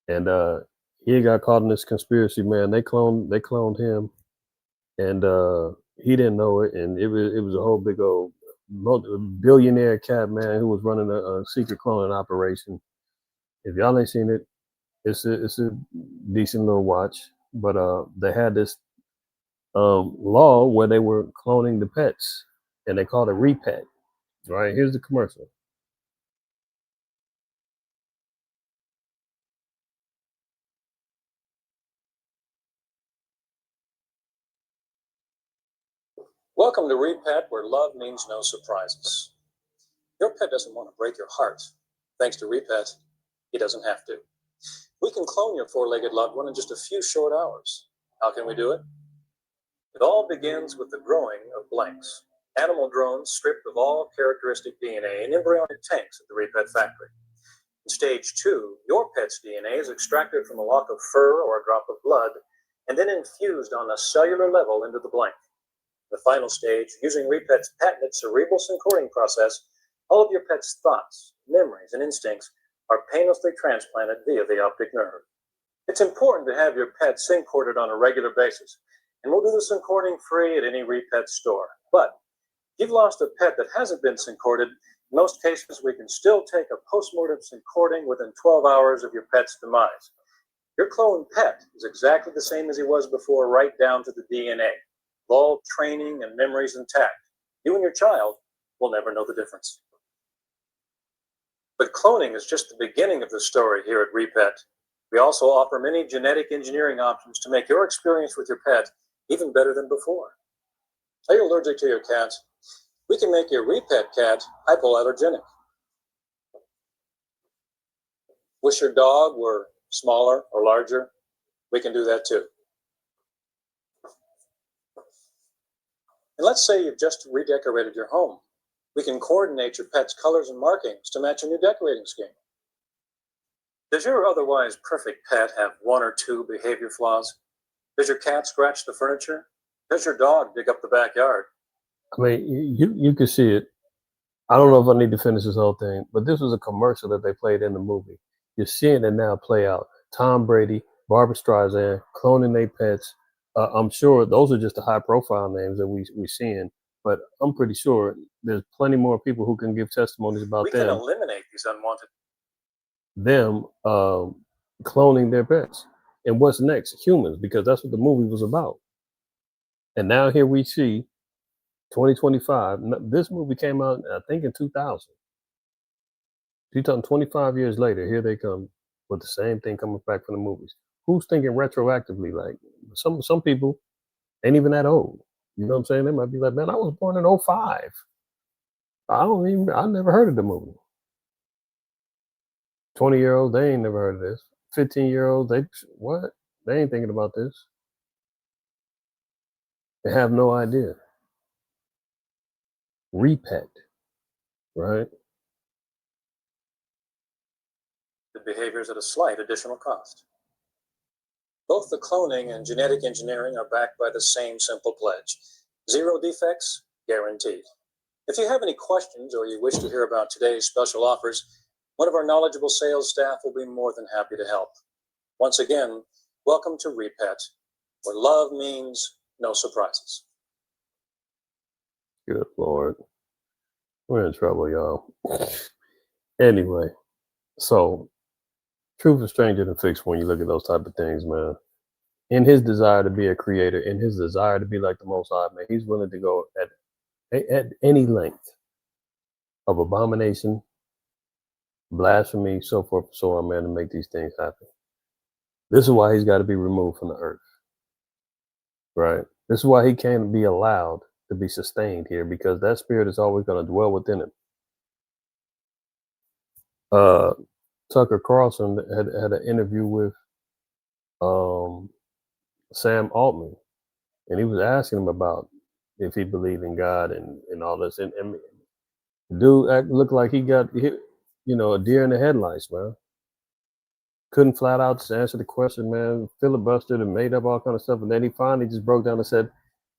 And he got caught in this conspiracy, man. They cloned him, and he didn't know it, and it was a whole big old billionaire cat man who was running a secret cloning operation. If y'all ain't seen it, it's a decent little watch. But they had this law where they were cloning the pets, and they called it Riiight. Right, here's the commercial. Welcome to Riiight, where love means no surprises. Your pet doesn't want to break your heart. Thanks to Riiight, he doesn't have to. We can clone your four-legged loved one in just a few short hours. How can we do it? It all begins with the growing of blanks, animal drones stripped of all characteristic DNA in embryonic tanks at the Riiight factory. In stage 2, your pet's DNA is extracted from a lock of fur or a drop of blood and then infused on a cellular level into the blank. In the final stage, using Riiight's patented cerebral syncording process, all of your pet's thoughts, memories, and instincts are painlessly transplanted via the optic nerve. It's important to have your pet syncorded on a regular basis, and we'll do the syncording free at any Riiight store. But if you've lost a pet that hasn't been syncorded, in most cases we can still take a post-mortem syncording within 12 hours of your pet's demise. Your cloned pet is exactly the same as he was before, right down to the DNA. All training and memories intact. You and your child will never know the difference. But cloning is just the beginning of the story here at Riiight. We also offer many genetic engineering options to make your experience with your pet even better than before. Are you allergic to your cat? We can make your Riiight cat hypoallergenic. Wish your dog were smaller or larger? We can do that too. And let's say you've just redecorated your home. We can coordinate your pet's colors and markings to match your new decorating scheme. Does your otherwise perfect pet have one or two behavior flaws? Does your cat scratch the furniture? Does your dog dig up the backyard? I mean, you can see it. I don't know if I need to finish this whole thing, but this was a commercial that they played in the movie. You're seeing it now play out. Tom Brady, Barbara Streisand, cloning their pets. I'm sure those are just the high-profile names that we're seeing, but I'm pretty sure there's plenty more people who can give testimonies about We them. can eliminate these unwanted. Them cloning their pets. And what's next? Humans, because that's what the movie was about. And now here we see 2025. This movie came out, I think, in 2000. 25 years later, here they come with the same thing coming back from the movies. Who's thinking retroactively? Like some people ain't even that old. You know what I'm saying? They might be like, man, I was born in 05. I never heard of the movie. 20-year-olds, they ain't never heard of this. 15-year-olds, what? They ain't thinking about this. They have no idea. Riiiight, right? The behaviors at a slight additional cost. Both the cloning and genetic engineering are backed by the same simple pledge. 0 defects, guaranteed. If you have any questions or you wish to hear about today's special offers, one of our knowledgeable sales staff will be more than happy to help. Once again, welcome to Riiiight, where love means no surprises. Good Lord. We're in trouble, y'all. Anyway, so truth is stranger than fiction when you look at those type of things, man. In his desire to be a creator, in his desire to be like the Most High, man, he's willing to go at any length of abomination, blasphemy, so forth and so on, man, to make these things happen. This is why he's got to be removed from the earth, right? This is why he can't be allowed to be sustained here, because that spirit is always going to dwell within him. Tucker Carlson had an interview with Sam Altman, and he was asking him about if he believed in God and all this. And dude looked like he got hit, a deer in the headlights, man. Couldn't flat out just answer the question, man. Filibustered and made up all kind of stuff. And then he finally just broke down and said,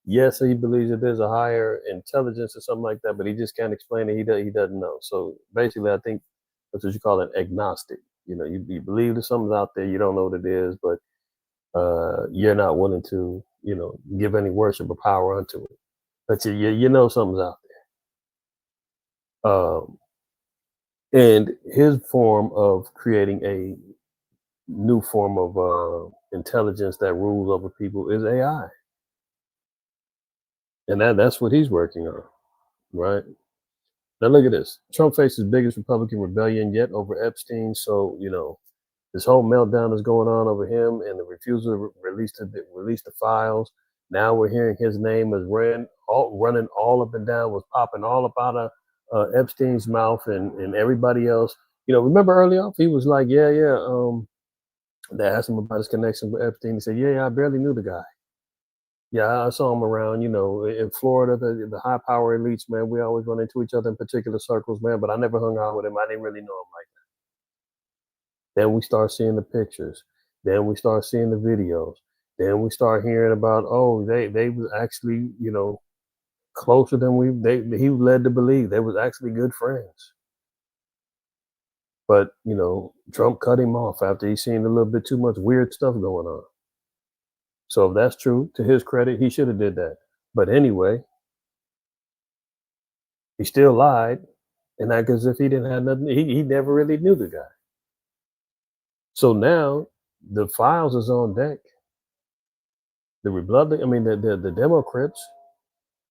yes, he believes that there's a higher intelligence or something like that, but he just can't explain it. He doesn't know. So basically, I think that's what you call an agnostic. You believe that something's out there, you don't know what it is, but you're not willing to, give any worship or power unto it. But you know something's out there. And his form of creating a new form of intelligence that rules over people is AI. And that's what he's working on, right? Now look at this. Trump faces biggest Republican rebellion yet over Epstein. So, this whole meltdown is going on over him and the refusal to release the files. Now we're hearing his name is running all up and down, was popping all up out of Epstein's mouth and everybody else. Remember early on, he was like, yeah. They asked him about his connection with Epstein. He said, yeah, I barely knew the guy. Yeah, I saw him around, in Florida, the high power elites, man. We always run into each other in particular circles, man, but I never hung out with him. I didn't really know him like that. Then we start seeing the pictures. Then we start seeing the videos. Then we start hearing about, they was actually, closer than he led to believe. They was actually good friends. But, Trump cut him off after he seen a little bit too much weird stuff going on. So if that's true, to his credit, he should have did that. But anyway, he still lied, and act as if he didn't have nothing. He never really knew the guy. So now the files is on deck. The Democrats,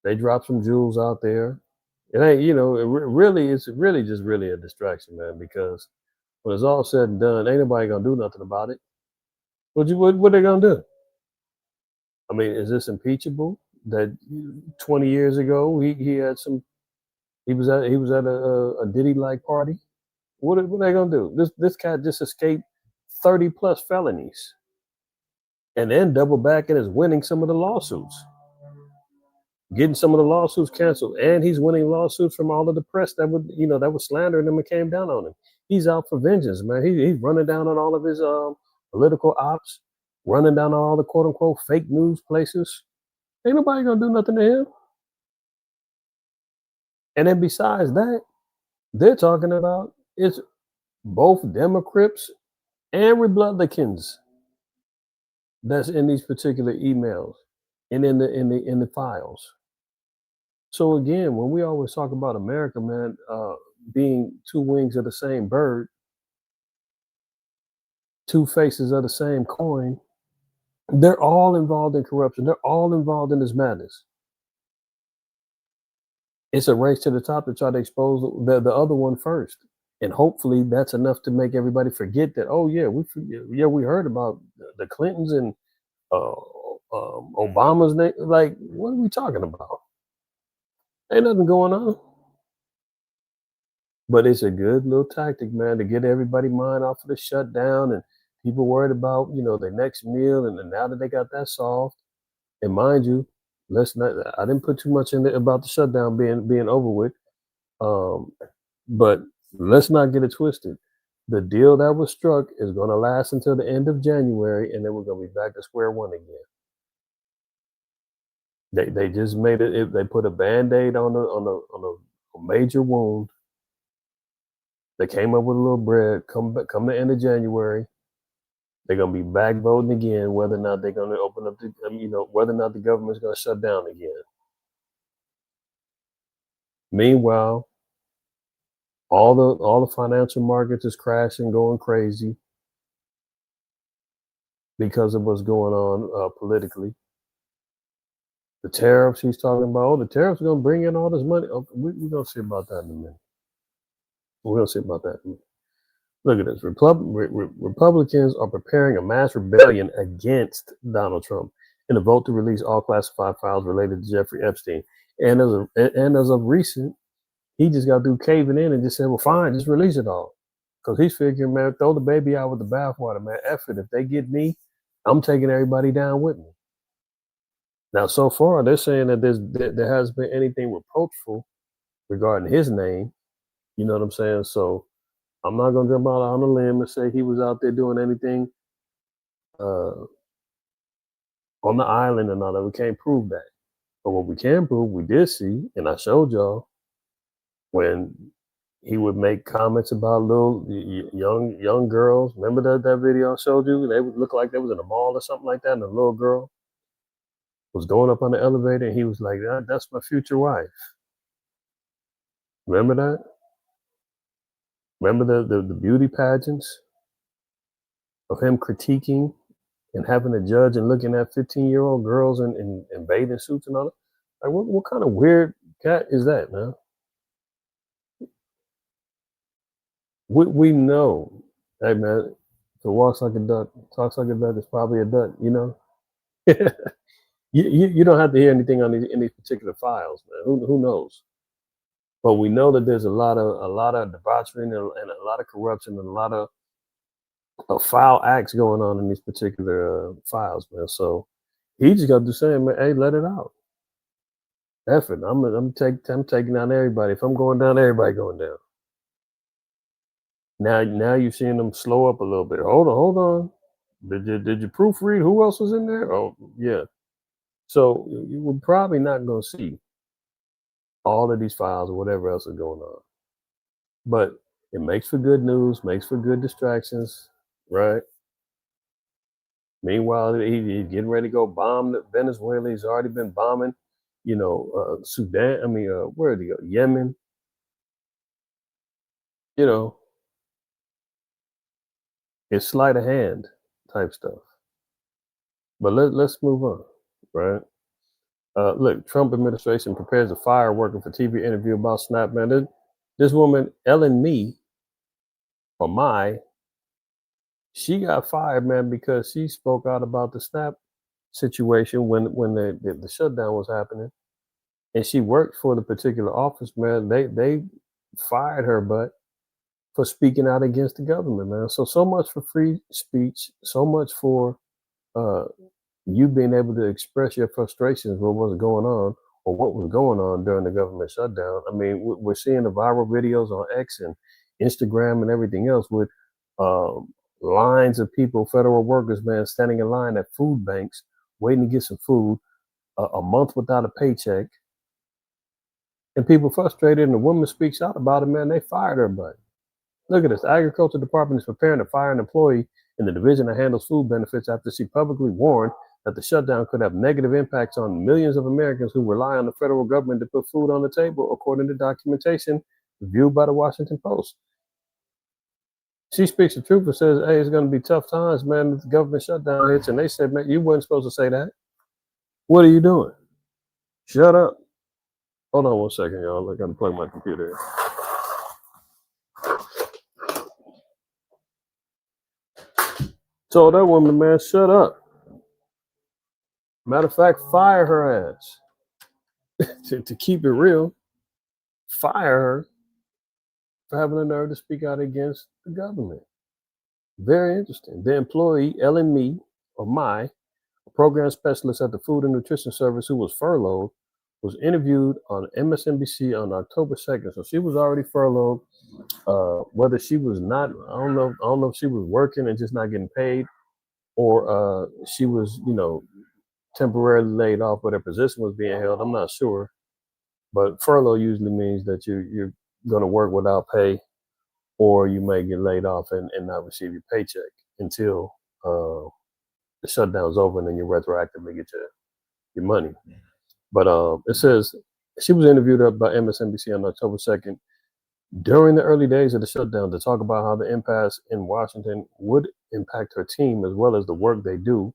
they dropped some jewels out there. It ain't, it's really just a distraction, man, because when it's all said and done, ain't nobody gonna do nothing about it. What they gonna do? I mean, is this impeachable? That 20 years ago he was at a Diddy-like party. What are they gonna do? This cat just escaped 30 plus felonies, and then double back and is winning some of the lawsuits, getting some of the lawsuits canceled, and he's winning lawsuits from all of the press that was slandering him and came down on him. He's out for vengeance, man. He's running down on all of his political ops, running down on all the quote unquote fake news places. Ain't nobody gonna do nothing to him. And then besides that, they're talking about it's both Democrats and Republicans that's in these particular emails and in the files. So again, when we always talk about America, man, being two wings of the same bird, two faces of the same coin, they're all involved in corruption. They're all involved in this madness. It's a race to the top to try to expose the other one first. And hopefully that's enough to make everybody forget that, oh yeah, we heard about the Clintons and Obama's name. Like, what are we talking about? Ain't nothing going on. But it's a good little tactic, man, to get everybody mind off of the shutdown and people worried about, their next meal. And then now that they got that solved, and mind you, I didn't put too much in there about the shutdown being over with. But let's not get it twisted. The deal that was struck is going to last until the end of January, and then we're going to be back to square one again. They just made it. They put a Band-Aid on a major wound. They came up with a little bread. Come the end of January, they're gonna be back voting again. Whether or not they're gonna open up whether or not the government's gonna shut down again. Meanwhile, all the financial markets is crashing, going crazy because of what's going on politically. The tariffs he's talking about. Oh, the tariffs are gonna bring in all this money. Okay, we're gonna see about that in a minute. We're gonna see about that in a minute. Look at this. Republicans are preparing a mass rebellion against Donald Trump in a vote to release all classified files related to Jeffrey Epstein. And as of recent, he just got through caving in and just said, well, fine, just release it all. Because he's figuring, man, throw the baby out with the bathwater, man. F it. If they get me, I'm taking everybody down with me. Now, so far, they're saying that there hasn't been anything reproachful regarding his name. You know what I'm saying? So I'm not going to jump out on a limb and say he was out there doing anything on the island and all that. We can't prove that. But what we can prove, we did see, and I showed y'all, when he would make comments about little young girls. Remember that video I showed you? They would look like they was in a mall or something like that, and a little girl was going up on the elevator, and he was like, that's my future wife. Remember that? Remember the beauty pageants of him critiquing and having a judge and looking at 15-year-old girls in bathing suits and all that? Like, what kind of weird cat is that, man? We know, hey, man, if it walks like a duck, talks like a duck, it's probably a duck, you know? you don't have to hear anything on these particular files, man. Who knows? But we know that there's a lot of debauchery and a lot of corruption and a lot of foul acts going on in these particular files, man. So he just got to say, man, hey, let it out. F it. I'm taking down everybody. If I'm going down, everybody going down. Now you're seeing them slow up a little bit. Hold on. Did you proofread who else was in there? Oh yeah. So we're probably not going to see all of these files or whatever else is going on. But it makes for good news, makes for good distractions, right? Meanwhile, he's getting ready to go bomb Venezuela. He's already been bombing, Sudan. Where did he go? Yemen. It's sleight of hand type stuff. But let's move on, right? Look, Trump administration prepares to fire worker for TV interview about Snap. Man, this woman, Ellen she got fired, man, because she spoke out about the Snap situation when the shutdown was happening, and she worked for the particular office, man. They fired her butt for speaking out against the government, man. So much for free speech, so much for you being able to express your frustrations with what's going on or what was going on during the government shutdown. I mean, we're seeing the viral videos on X and Instagram and everything else with lines of people, federal workers, man, standing in line at food banks, waiting to get some food, a month without a paycheck. And people frustrated, and the woman speaks out about it, man, they fired her butt. Look at this. The Agriculture Department is preparing to fire an employee in the division that handles food benefits after she publicly warned that the shutdown could have negative impacts on millions of Americans who rely on the federal government to put food on the table, according to documentation reviewed by the Washington Post. She speaks the truth and says, hey, it's going to be tough times, man, if the government shutdown hits. And they said, man, you weren't supposed to say that. What are you doing? Shut up. Hold on 1 second, y'all. I gotta plug my computer in. Told that woman, man, shut up. Matter of fact, fire her ass. to keep it real, fire her for having the nerve to speak out against the government. Very interesting. The employee, Ellen Mee, or Mai, a program specialist at the Food and Nutrition Service who was furloughed, was interviewed on MSNBC on October 2nd. So she was already furloughed. Whether she was not, I don't know if she was working and just not getting paid, or she was, temporarily laid off, but her position was being held. I'm not sure. But furlough usually means that you're going to work without pay, or you may get laid off and not receive your paycheck until the shutdown's over, and then you retroactively get your money. But it says she was interviewed by MSNBC on October 2nd during the early days of the shutdown to talk about how the impasse in Washington would impact her team as well as the work they do.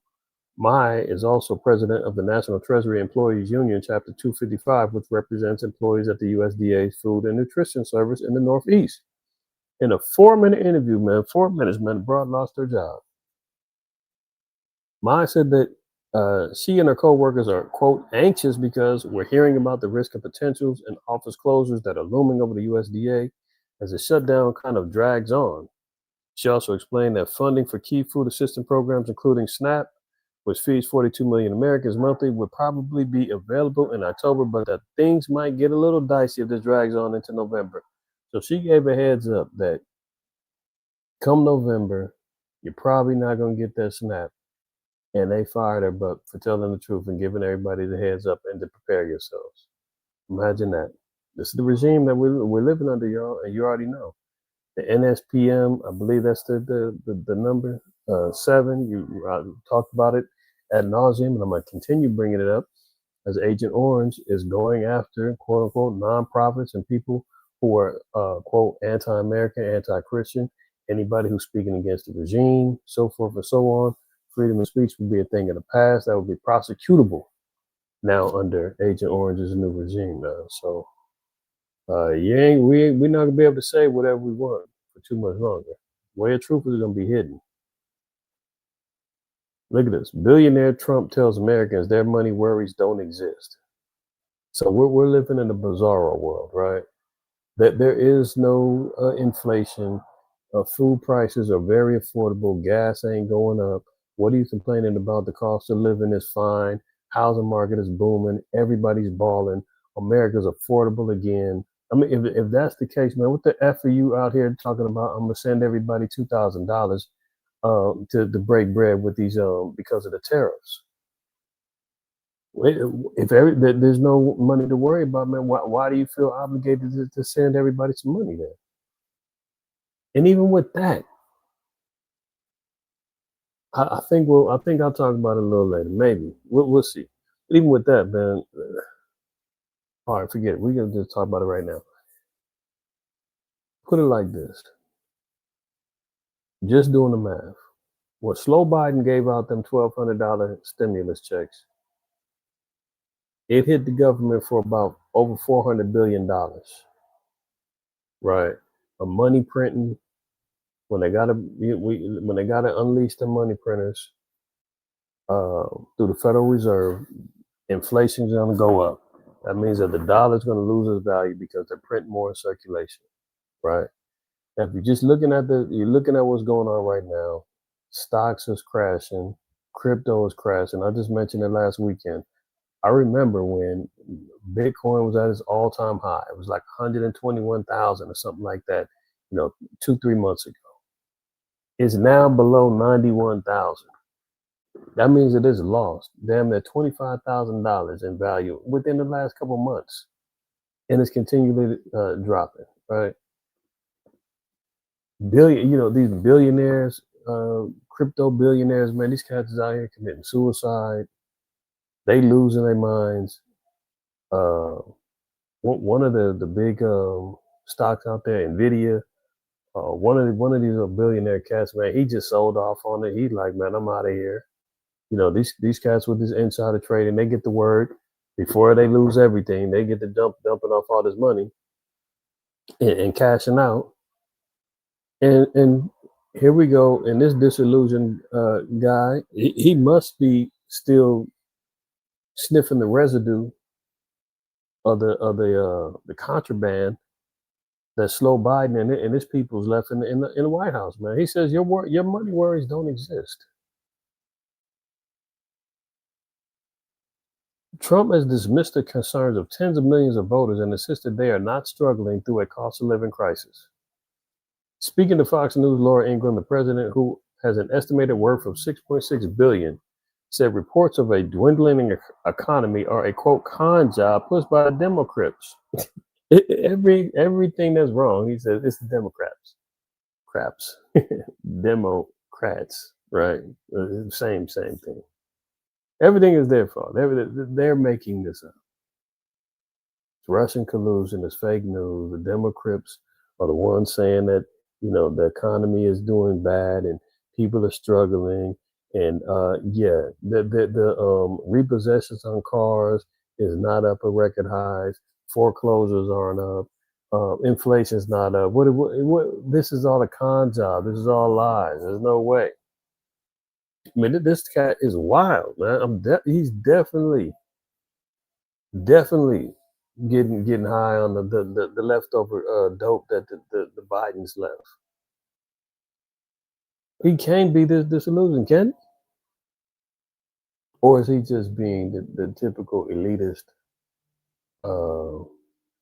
Mai is also president of the National Treasury Employees Union, Chapter 255, which represents employees at the USDA's Food and Nutrition Service in the Northeast. In a 4-minute interview, man, 4 minutes, man, the broad lost her job. Mai said that she and her co-workers are, quote, anxious because we're hearing about the risk of potentials and office closures that are looming over the USDA as the shutdown kind of drags on. She also explained that funding for key food assistance programs, including SNAP, which feeds 42 million Americans monthly, would probably be available in October, but that things might get a little dicey if this drags on into November. So she gave a heads up that come November, you're probably not going to get that SNAP. And they fired her, but for telling the truth and giving everybody the heads up and to prepare yourselves. Imagine that. This is the regime that we're living under, y'all, and you already know. The NSPM, I believe that's the number 7. You talked about it ad nauseum, and I'm going to continue bringing it up as Agent Orange is going after, quote unquote, nonprofits and people who are, quote, anti-American, anti-Christian, anybody who's speaking against the regime, so forth and so on. Freedom of speech would be a thing of the past that would be prosecutable now under Agent Orange's new regime now. So we're not gonna be able to say whatever we want for too much longer. Way of truth is gonna be hidden. Look at this. Billionaire Trump tells Americans their money worries don't exist. So we're living in a bizarro world, right? That there is no inflation. Food prices are very affordable. Gas ain't going up. What are you complaining about? The cost of living is fine. Housing market is booming. Everybody's balling. America's affordable again. I mean, if that's the case, man, what the F are you out here talking about? I'm going to send everybody $2,000 to break bread with these because of the tariffs. If there's no money to worry about, man, why do you feel obligated to send everybody some money there? And even with that, I think I'll talk about it a little later. Maybe we'll see. But even with that, man, all right, forget it. We're gonna just talk about it right now. Put it like this: just doing the math. When Slow Biden gave out them $1,200 stimulus checks, it hit the government for about over $400 billion. Right? A money printing. When they gotta unleash the money printers through the Federal Reserve, inflation's gonna go up. That means that the dollar's gonna lose its value because they're printing more in circulation, right? Now, if you're just looking at what's going on right now, stocks is crashing, crypto is crashing. I just mentioned it last weekend. I remember when Bitcoin was at its all-time high. It was like 121,000 or something like that, 2-3 months ago. It's now below 91,000. That means it is lost damn near $25,000 in value within the last couple months, and it's continually dropping. Right? These billionaires, crypto billionaires, man, these cats is out here committing suicide. They losing their minds. One of the big stocks out there, Nvidia. One of these billionaire cats, man, he just sold off on it. He's like, man, I'm out of here. These cats with this insider trading, they get the word. before they lose everything, they get to dumping off all this money and cashing out. And here we go. And this disillusioned guy, he must be still sniffing the residue of the contraband that slow Biden and his people's left in the White House, man. He says your money worries don't exist. Trump has dismissed the concerns of tens of millions of voters and insisted they are not struggling through a cost of living crisis. Speaking to Fox News, Laura Ingraham, the president, who has an estimated worth of $6.6 billion, said reports of a dwindling economy are a, quote, con job pushed by the Democrats. Everything that's wrong, he says, it's the Democrats. Craps. Democrats, right? Same thing. Everything is their fault. They're making this up. It's Russian collusion. It's fake news. The Democrats are the ones saying that, you know, the economy is doing bad and people are struggling. And the repossessions on cars is not up at record highs. Foreclosures aren't up. Inflation's not up. What? This is all a con job. This is all lies. There's no way. I mean, this cat is wild, man. He's definitely getting high on the leftover dope that the Bidens left. He can't be this disillusioned, can he? Or is he just being the typical elitist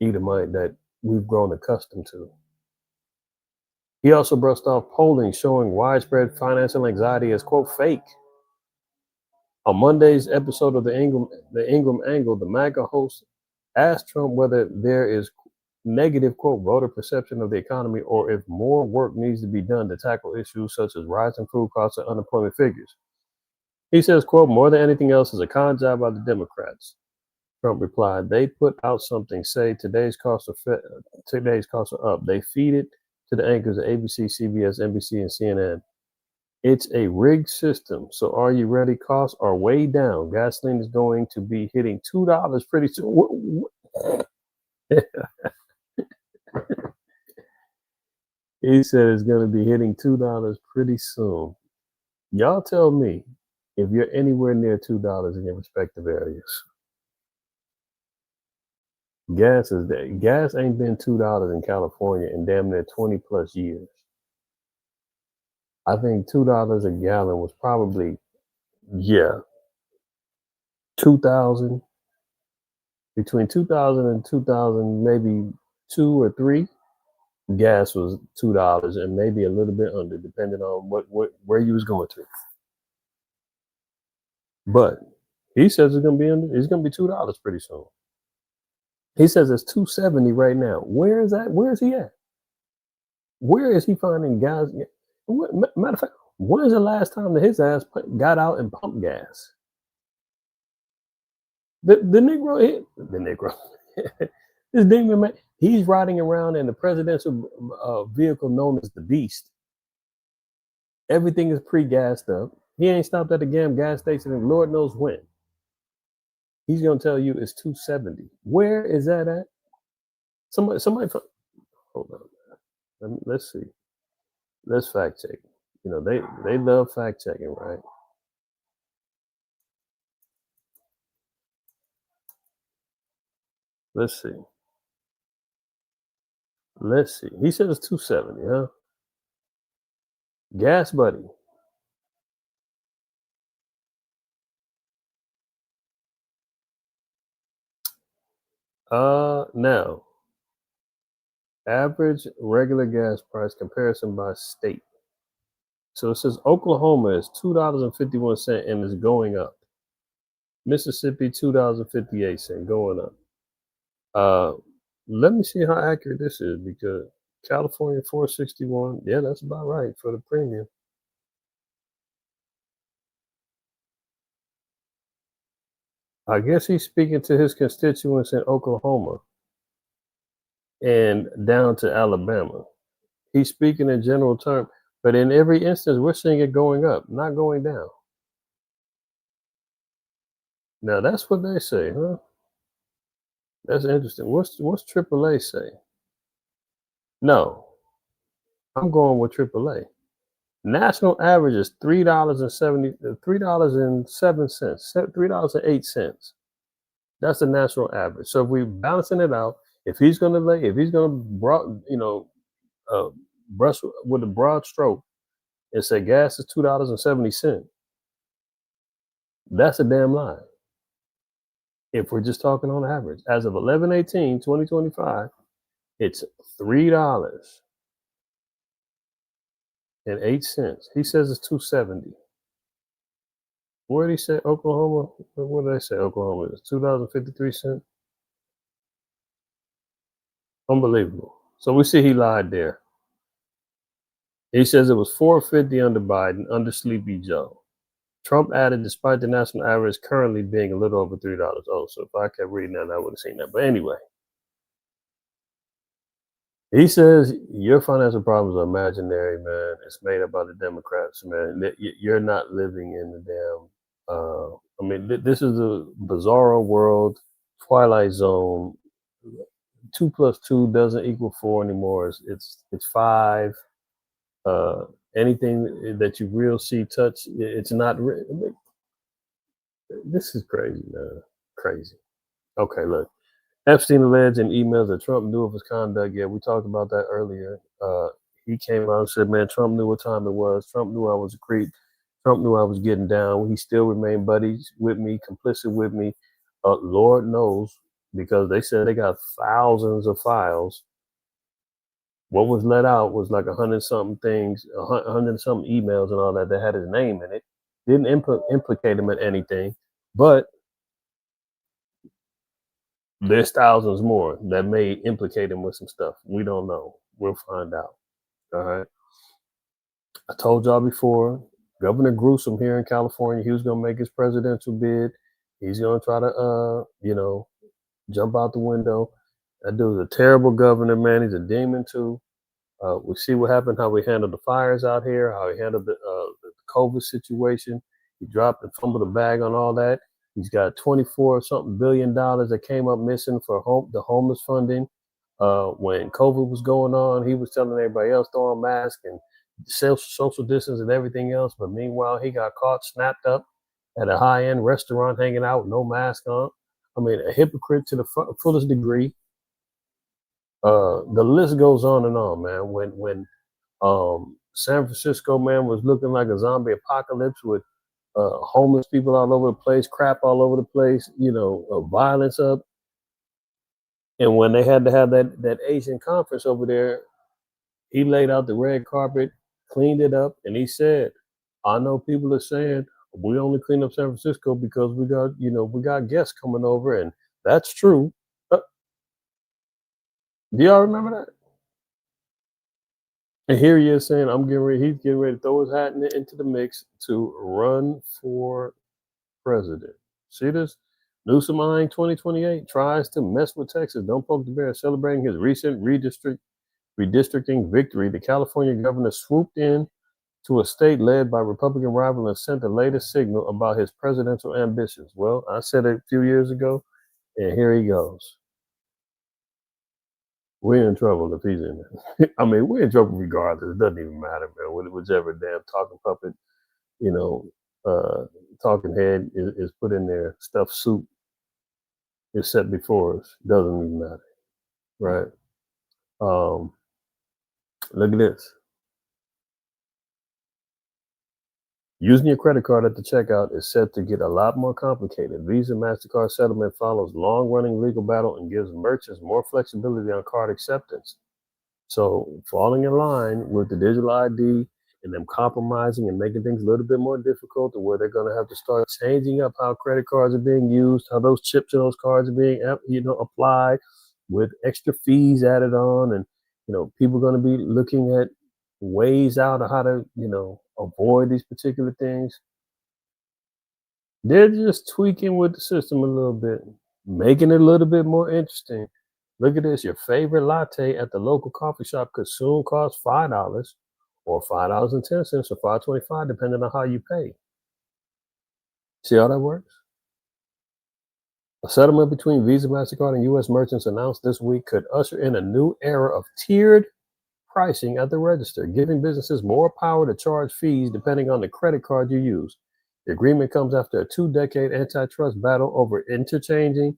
Edomite that we've grown accustomed to? He also brushed off polling showing widespread financial anxiety as, quote, fake. On Monday's episode of the Ingram Angle, the Maga host asked Trump whether there is negative, quote, voter perception of the economy or if more work needs to be done to tackle issues such as rising food costs and unemployment figures. He says, quote, more than anything else is a con job by the Democrats. Trump replied, they put out something, say today's costs are up. They feed it to the anchors of ABC, CBS, NBC, and CNN. It's a rigged system. So are you ready? Costs are way down. Gasoline is going to be hitting $2 pretty soon. He said it's going to be hitting $2 pretty soon. Y'all tell me if you're anywhere near $2 in your respective areas. Gas ain't been $2 in California in damn near 20 plus years. I think $2 a gallon was probably, 2000, between 2000 and 2000, maybe 2 or 3. Gas was $2 and maybe a little bit under, depending on where you was going to. But he says it's gonna be $2 pretty soon. He says it's $2.70 right now. Where is that? Where is he at? Where is he finding gas? Matter of fact, when is the last time that his ass got out and pumped gas? The Negro, this demon man, he's riding around in the presidential vehicle known as the Beast. Everything is pre-gassed up. He ain't stopped at the damn gas station and Lord knows when. He's gonna tell you it's $2.70. Where is that at? Somebody, hold on. Let's see. Let's fact check. You know they love fact checking, right? Let's see. He said it's $2.70, huh? Gas Buddy. Now, average regular gas price comparison by state. So it says Oklahoma is $2.51 and is going up. Mississippi $2.58 going up. Let me see how accurate this is because California $4.61. Yeah, that's about right for the premium. I guess he's speaking to his constituents in Oklahoma and down to Alabama. He's speaking in general terms, but in every instance, we're seeing it going up, not going down. Now, that's what they say, huh? That's interesting. What's AAA say? No, I'm going with AAA. National average is $3.07, $3.08. That's the national average. So if we're balancing it out, if he's gonna uh, brush with a broad stroke and say gas is $2.70, that's a damn lie. If we're just talking on average, as of 11/18/2025, it's $3.08. He says it's 270. Where did he say Oklahoma? What did I say Oklahoma is? $2.53. Unbelievable. So we see he lied there. He says it was $4.50 under Biden, under Sleepy Joe. Trump added, despite the national average currently being a little over $3. Oh, so if I kept reading that, I would have seen that. But anyway, he says your financial problems are imaginary, man. It's made up by the Democrats, man. You're not living in the damn. This is a bizarro world, Twilight Zone. 2 plus 2 doesn't equal 4 anymore. It's 5. Anything that you real see, touch, it's not. This is crazy, man. Crazy. Okay, look. Epstein alleged in emails that Trump knew of his conduct. Yeah, we talked about that earlier. He came out and said, man, Trump knew what time it was. Trump knew I was a creep. Trump knew I was getting down. He still remained buddies with me, complicit with me. Lord knows, because they said they got thousands of files. What was let out was like 100-something things, 100-something emails and all that had his name in it. Didn't implicate him in anything, but there's thousands more that may implicate him with some stuff. We don't know. We'll find out. All right. I told y'all before, Governor Gruesome here in California, he was going to make his presidential bid. He's going to try to, jump out the window. That dude's a terrible governor, man. He's a demon too. We see what happened, how we handled the fires out here, how he handled the COVID situation. He dropped and fumbled the bag on all that. He's got $24-something billion that came up missing for the homeless funding. When COVID was going on, he was telling everybody else throw on masks and social distance and everything else. But meanwhile, he got caught snapped up at a high-end restaurant hanging out with no mask on. I mean, a hypocrite to the fullest degree. The list goes on and on, man. When San Francisco, man, was looking like a zombie apocalypse with homeless people all over the place, crap all over the place, violence up. And when they had to have that Asian conference over there, he laid out the red carpet, cleaned it up, and he said, I know people are saying we only clean up San Francisco because we got guests coming over, and that's true. Do y'all remember that? And here he is saying, he's getting ready to throw his hat into the mix to run for president. See this? Newsom eyeing 2028, tries to mess with Texas. Don't poke the bear. Celebrating his recent redistricting victory, the California governor swooped in to a state led by Republican rival and sent the latest signal about his presidential ambitions. Well, I said it a few years ago, and here he goes. We're in trouble if he's in there. I mean, we're in trouble regardless. It doesn't even matter, man. Whichever damn talking puppet, talking head is put in there, stuffed soup is set before us. Doesn't even matter, right? Look at this. Using your credit card at the checkout is set to get a lot more complicated. Visa MasterCard settlement follows long-running legal battle and gives merchants more flexibility on card acceptance. So falling in line with the digital ID and them compromising and making things a little bit more difficult, to where they're going to have to start changing up how credit cards are being used, how those chips in those cards are being applied with extra fees added on. And, people are going to be looking at ways out of how to, avoid these particular things. They're just tweaking with the system a little bit, making it a little bit more interesting. Look at this. Your favorite latte at the local coffee shop could soon cost $5 or $5.10 or $5.25, depending on how you pay. See how that works? A settlement between Visa, MasterCard, and U.S. merchants announced this week could usher in a new era of tiered pricing at the register, giving businesses more power to charge fees depending on the credit card you use. The agreement comes after a 2-decade antitrust battle over interchanging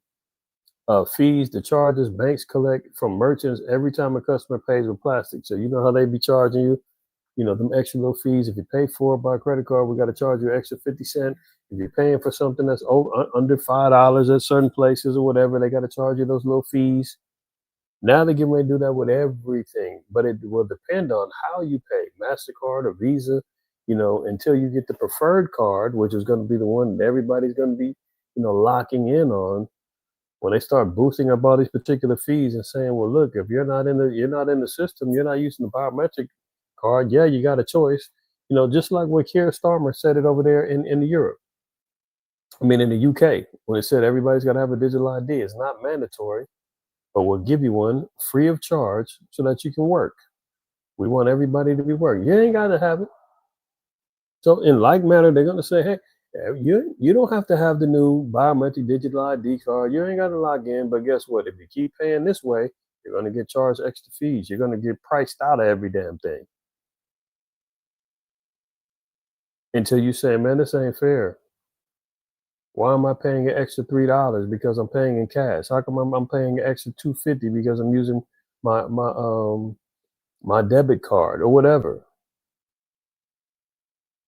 fees, the charges banks collect from merchants every time a customer pays with plastic. So you know how they be charging you, them extra little fees. If you pay for it by credit card, we got to charge you extra 50 cents. If you're paying for something that's under $5 at certain places or whatever, they got to charge you those little fees. Now they're getting ready to do that with everything, but it will depend on how you pay, MasterCard or Visa, until you get the preferred card, which is going to be the one that everybody's going to be, locking in on. When they start boosting up all these particular fees and saying, well, look, if you're not in the system, you're not using the biometric card, yeah, you got a choice. Just like what Keir Starmer said it over there in Europe. I mean, in the UK, when it said everybody's got to have a digital ID, it's not mandatory, but we'll give you one free of charge so that you can work. We want everybody to be working. You ain't got to have it. So in like manner, they're going to say, hey, you don't have to have the new biometric digital ID card. You ain't got to log in. But guess what? If you keep paying this way, you're going to get charged extra fees. You're going to get priced out of every damn thing. Until you say, man, this ain't fair. Why am I paying an extra $3 because I'm paying in cash? How come I'm paying an extra $2.50 because I'm using my debit card or whatever?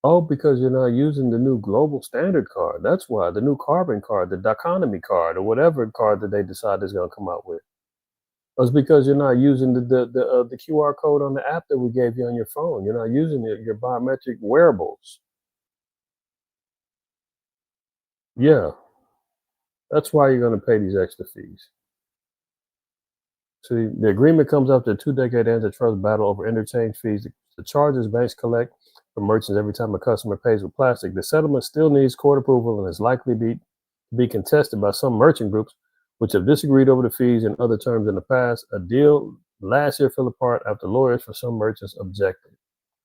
Oh, because you're not using the new global standard card. That's why. The new carbon card, the economy card, or whatever card that they decide is going to come out with. It's because you're not using the QR code on the app that we gave you on your phone. You're not using your biometric wearables. Yeah. That's why you're going to pay these extra fees. See, the agreement comes after a 2-decade antitrust battle over interchange fees. The charges banks collect from merchants every time a customer pays with plastic. The settlement still needs court approval and is likely to be contested by some merchant groups, which have disagreed over the fees and other terms in the past. A deal last year fell apart after lawyers for some merchants objected.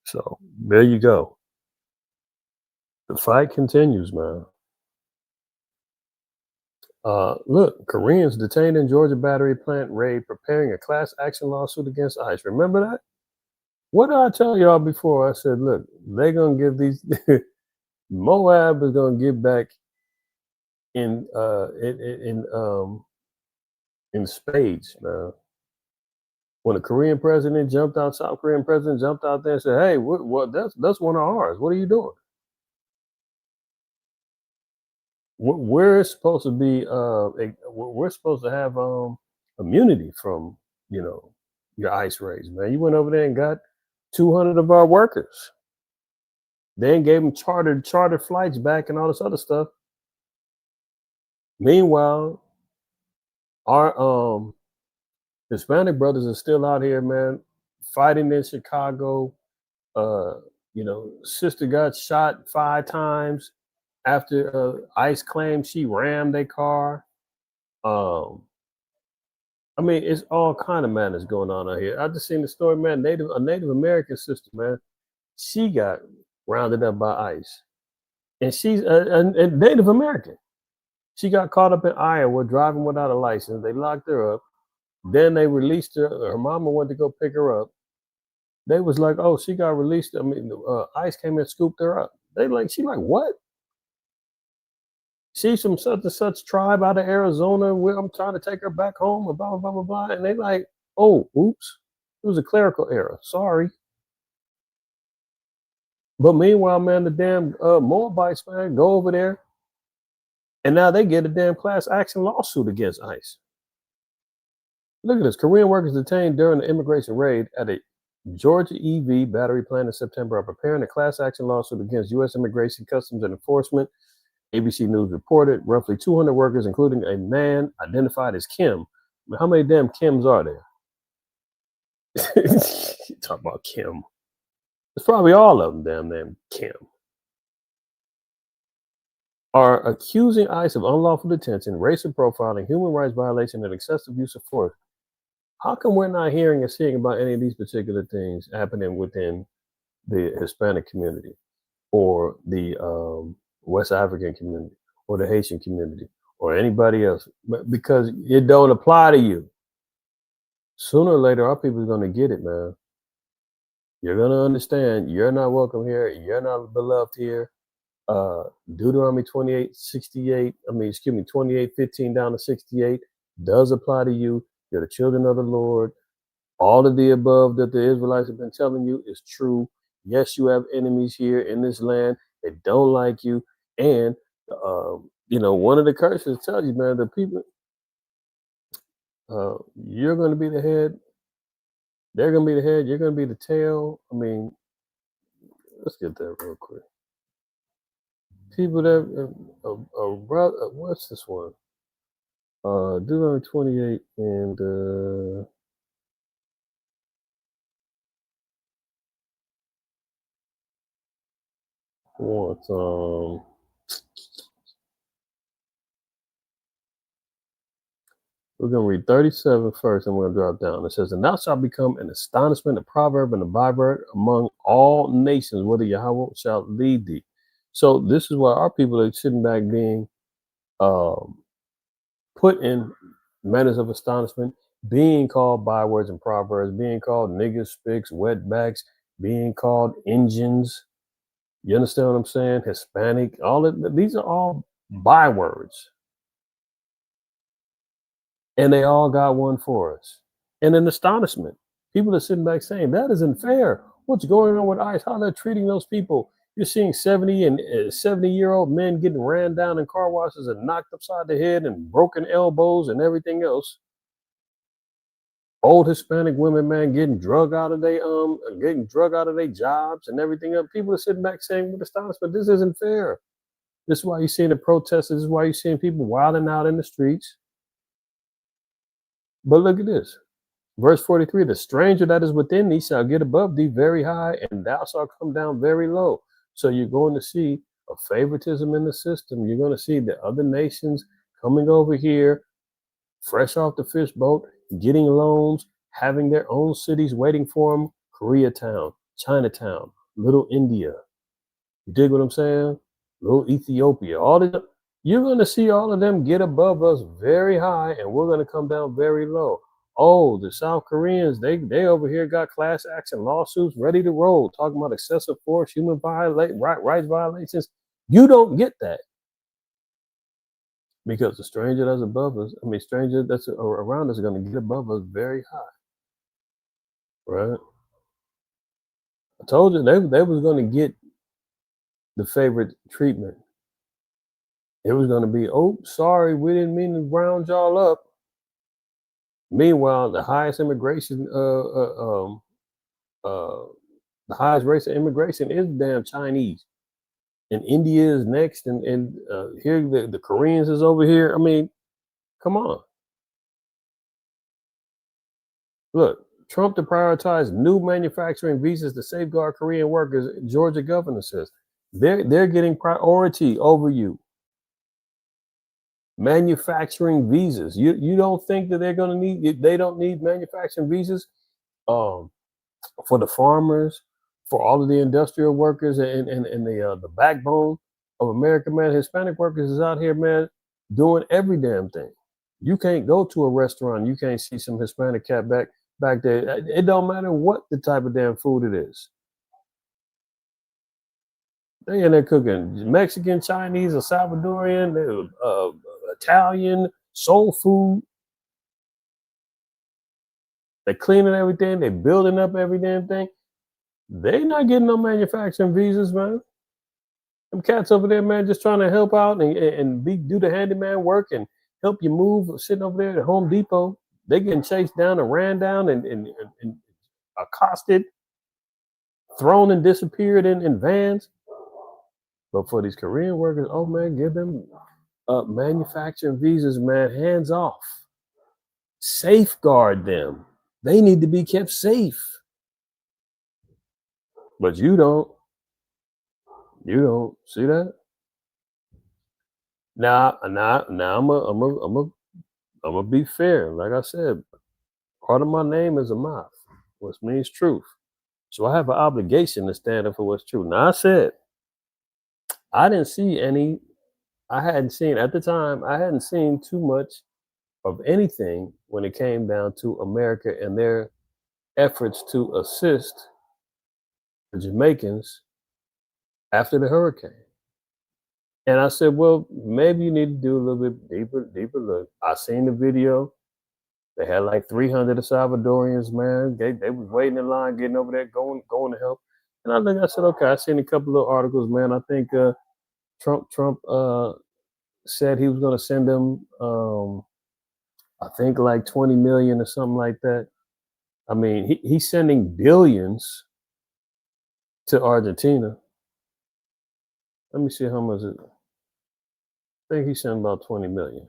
So there you go. The fight continues, man. Look, Koreans detained in Georgia battery plant raid preparing a class action lawsuit against ICE. Remember that? What did I tell y'all before? I said, look, they're going to give these, Moab is going to get back in spades, man. When the Korean president jumped out, South Korean president jumped out there and said, hey, what that's one of ours. What are you doing? We're supposed to be we're supposed to have immunity from your ICE raids, man. You went over there and got 200 of our workers. Then gave them chartered flights back and all this other stuff. Meanwhile, our Hispanic brothers are still out here, man, fighting in Chicago. Sister got shot 5 times after ICE claimed she rammed their car. I mean, it's all kind of madness going on out here. I just seen the story, man. A Native American sister, man, she got rounded up by ICE, and she's a Native American. She got caught up in Iowa driving without a license. They locked her up. Then they released her. Her mama went to go pick her up. They was like, "Oh, she got released." I mean, ICE came and scooped her up. She like, what? She's from such and such tribe out of Arizona. I'm trying to take her back home. Blah blah blah blah blah. And they like, "Oh, oops, it was a clerical error. Sorry." But meanwhile, man, the damn Moabites, man, go over there, and now they get a damn class action lawsuit against ICE. Look at this. Korean workers detained during the immigration raid at a Georgia EV battery plant in September are preparing a class action lawsuit against U.S. Immigration, Customs, and Enforcement. ABC News reported roughly 200 workers, including a man identified as Kim. How many damn Kims are there? Talk about Kim. It's probably all of them, damn name Kim. Are accusing ICE of unlawful detention, racial profiling, human rights violation, and excessive use of force. How come we're not hearing or seeing about any of these particular things happening within the Hispanic community or the West African community or the Haitian community or anybody else, but because it don't apply to you. Sooner or later, our people are going to get it, man. You're going to understand you're not welcome here. You're not beloved here. Deuteronomy 28:15 down to 68 does apply to you. You're the children of the Lord. All of the above that the Israelites have been telling you is true. Yes, you have enemies here in this land. They don't like you. And, one of the curses tells you, man, the people, you're going to be the head. They're going to be the head. You're going to be the tail. I mean, let's get that real quick. People that, what's this one? Deuteronomy 28 and we're going to read 37 first, and we're going to drop down. It says, and thou shalt become an astonishment, a proverb, and a byword among all nations, whether Yahweh shall lead thee. So this is why our people are sitting back being put in manners of astonishment, being called bywords and proverbs, being called niggas, spicks, wetbacks, being called engines. You understand what I'm saying? Hispanic, these are all bywords. And they all got one for us. And an astonishment. People are sitting back saying, that isn't fair. What's going on with ICE? How they're treating those people? You're seeing 70 and 70-year-old men getting ran down in car washes and knocked upside the head and broken elbows and everything else. Old Hispanic women, man, getting drug out of their jobs and everything else. People are sitting back saying with astonishment, this isn't fair. This is why you're seeing the protests. This is why you're seeing people wilding out in the streets. But look at this. Verse 43, the stranger that is within thee shall get above thee very high, and thou shalt come down very low. So you're going to see a favoritism in the system. You're going to see the other nations coming over here, fresh off the fish boat, getting loans, having their own cities waiting for them. Koreatown, Chinatown, Little India. You dig what I'm saying? Little Ethiopia. You're going to see all of them get above us very high, and we're going to come down very low. Oh, the South Koreans, they over here got class action lawsuits ready to roll, talking about excessive force, human rights violations. You don't get that. Because the stranger that's above us, stranger that's around us is going to get above us very high. Right? I told you they was going to get the favorite treatment. It was going to be, oh, sorry, we didn't mean to round y'all up. Meanwhile, the highest immigration, the highest race of immigration is damn Chinese, and India is next, and here the Koreans is over here. I mean, come on. Look, Trump to prioritize new manufacturing visas to safeguard Korean workers. Georgia governor says they're getting priority over you. Manufacturing visas. You don't think that they don't need manufacturing visas for the farmers, for all of the industrial workers and the backbone of America, man. Hispanic workers is out here, man, doing every damn thing. You can't go to a restaurant, you can't see some Hispanic cat back there. It don't matter what the type of damn food it is. They in there cooking Mexican, Chinese, or Salvadorian, Italian, soul food. They're cleaning everything. They're building up every damn thing. They not getting no manufacturing visas, man. Them cats over there, man, just trying to help out and do the handyman work and help you move, sitting over there at Home Depot. They getting chased down and ran down and accosted, thrown and disappeared in vans. But for these Korean workers, oh man, give them manufacturing visas, man, hands off. Safeguard them. They need to be kept safe. But you don't. You don't see that? Now I'm gonna be fair. Like I said, part of my name is IQAhmath, which means truth. So I have an obligation to stand up for what's true. Now I said I didn't see any I hadn't seen at the time. I hadn't seen too much of anything when it came down to America and their efforts to assist the Jamaicans after the hurricane. And I said, well, maybe you need to do a little bit deeper look. I seen the video. They had like 300 Salvadorians, man. They was waiting in line, getting over there, going to help. And I said, okay. I seen a couple of articles, man. I think Trump said he was going to send them, I think like 20 million or something like that. I mean, he's sending billions to Argentina. Let me see how much it. I think he sent about 20 million.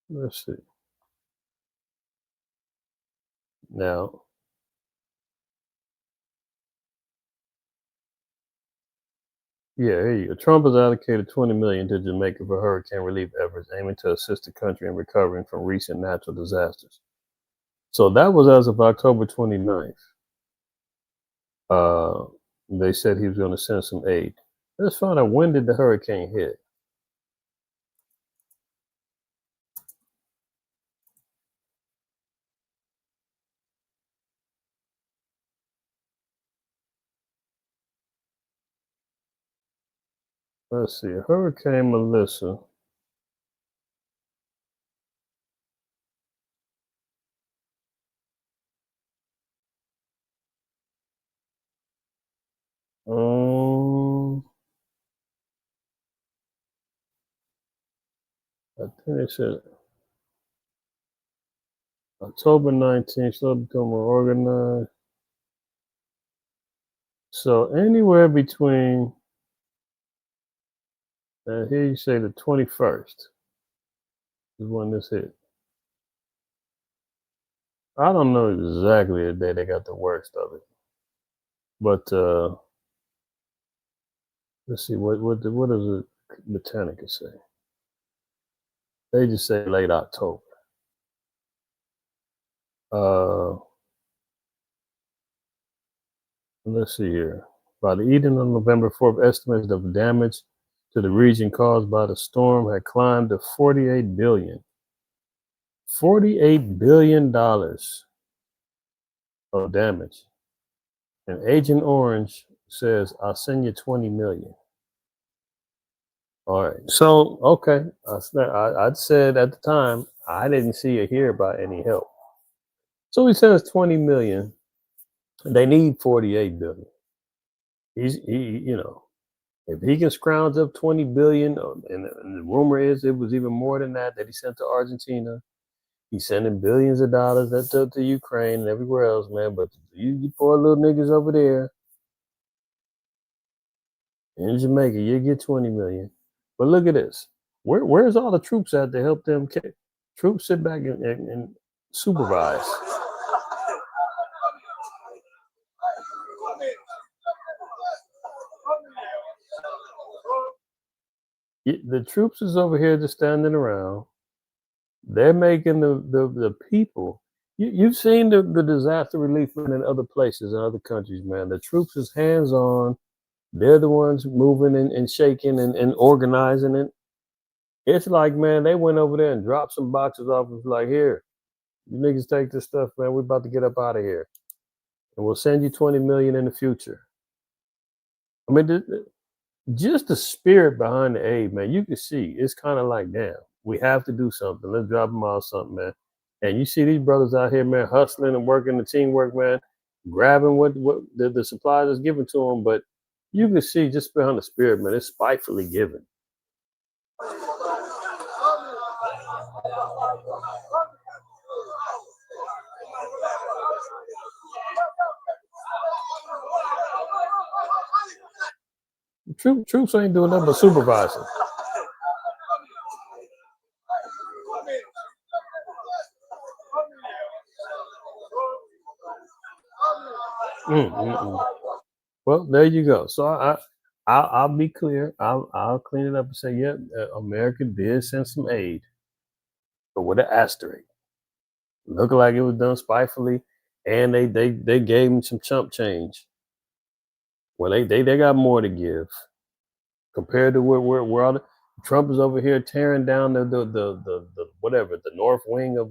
Let's see. Now, yeah, here you go. Trump has allocated 20 million to Jamaica for hurricane relief efforts, aiming to assist the country in recovering from recent natural disasters. So that was as of October 29th. They said he was going to send some aid. Let's find out, when did the hurricane hit? Let's see. Hurricane Melissa. I think they said October 19th, so become more organized. So anywhere between, here you say the 21st is when this hit. I don't know exactly the day they got the worst of it, but let's see what does the Britannica say? They just say late October. Let's see here. By the evening of November 4th, estimates of damage to the region caused by the storm had climbed to $48 billion. $48 billion of damage. And Agent Orange says, I'll send you 20 million. All right. So, okay. I'd said at the time, I didn't see or hear about any help. So he says 20 million. They need 48 billion. If he can scrounge up 20 billion, and the rumor is it was even more than that he sent to Argentina. He's sending billions of dollars to Ukraine and everywhere else, man. But you poor little niggas over there in Jamaica, you get 20 million. But look at this. Where's all the troops at to help them? Troops sit back and supervise. The troops is over here just standing around. They're making the people. You've seen the disaster relief in other places, in other countries, man. The troops is hands-on. They're the ones moving and shaking and organizing it. It's like, man, they went over there and dropped some boxes off. It's like, here, you niggas take this stuff, man. We're about to get up out of here. And we'll send you 20 million in the future. I mean, just the spirit behind the aid, man, you can see it's kind of like, damn, we have to do something. Let's drop them off something, man. And you see these brothers out here, man, hustling and working the teamwork, man, grabbing what the supplies is given to them. But you can see just behind the spirit, man, it's spitefully given. Troops ain't doing nothing but supervising. Well, there you go. So I'll be clear. I'll clean it up and say, yeah, America did send some aid. but with an asterisk. Looked like it was done spitefully, and they gave him some chump change. Well, they got more to give compared to where all Trump is over here tearing down the whatever, the north wing of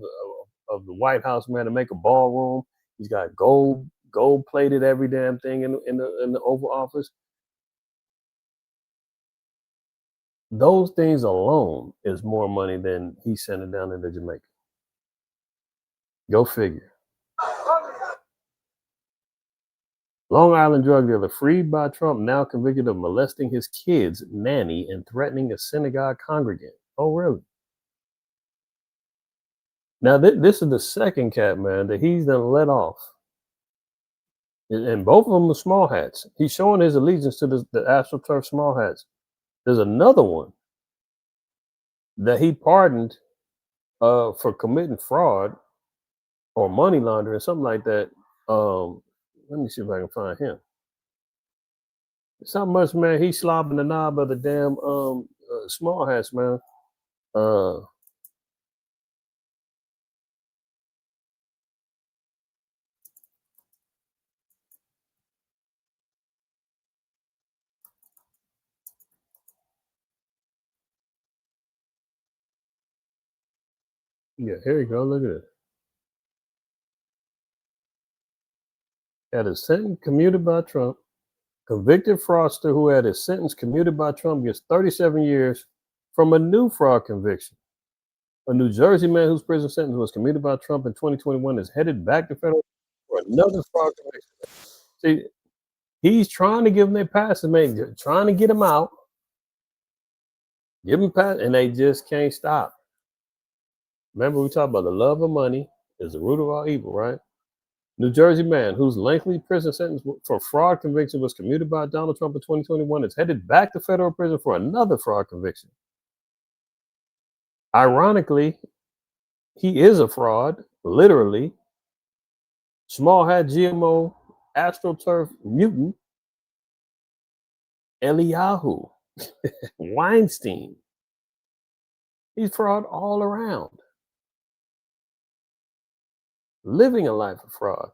the White House, man, to make a ballroom. He's got gold plated every damn thing in the Oval Office. Those things alone is more money than he's sending down into Jamaica. Go figure. Long Island drug dealer freed by Trump, now convicted of molesting his kid's nanny and threatening a synagogue congregant. Oh, really? Now, this is the second cat, man, that he's done let off. And both of them are small hats. He's showing his allegiance to the AstroTurf small hats. There's another one that he pardoned for committing fraud or money laundering, something like that. Let me see if I can find him. It's not much, man. He's slobbing the knob of the damn small hats, man. Yeah, here you go. Look at it. Had his sentence commuted by Trump. Convicted fraudster who had his sentence commuted by Trump gets 37 years from a new fraud conviction. A New Jersey man whose prison sentence was commuted by Trump in 2021 is headed back to federal for another fraud conviction. See, he's trying to give them their passes, man, trying to get them out. Give them pass, and they just can't stop. Remember, we talked about the love of money is the root of all evil, right? New Jersey man whose lengthy prison sentence for fraud conviction was commuted by Donald Trump in 2021 is headed back to federal prison for another fraud conviction. Ironically, he is a fraud, literally. Small hat GMO AstroTurf mutant Eliyahu Weinstein. He's fraud all around. Living a life of fraud.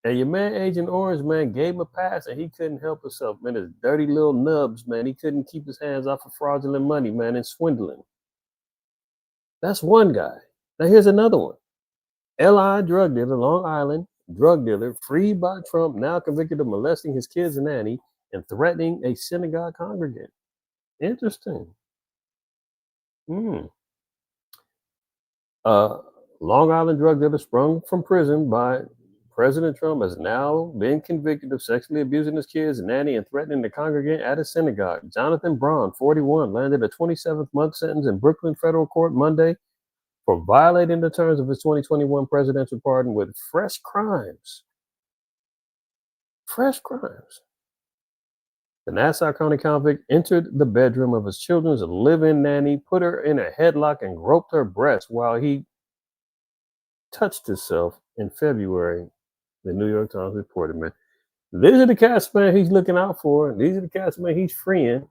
And your man, Agent Orange, man, gave him a pass and he couldn't help himself, man. His dirty little nubs, man. He couldn't keep his hands off of fraudulent money, man, and swindling. That's one guy. Now here's another one. L.I. drug dealer, Long Island drug dealer, freed by Trump, now convicted of molesting his kid's nanny and threatening a synagogue congregant. Interesting. Long Island drug dealer sprung from prison by President Trump has now been convicted of sexually abusing his kid's nanny and threatening the congregant at a synagogue. Jonathan Braun, 41, landed a 27-month sentence in Brooklyn federal court Monday for violating the terms of his 2021 presidential pardon with fresh crimes. Fresh crimes. The Nassau County convict entered the bedroom of his children's live-in nanny, put her in a headlock, and groped her breast while he touched himself in February, the New York Times reported, man. These are the cats, man, he's looking out for. These are the cats, man, he's freeing,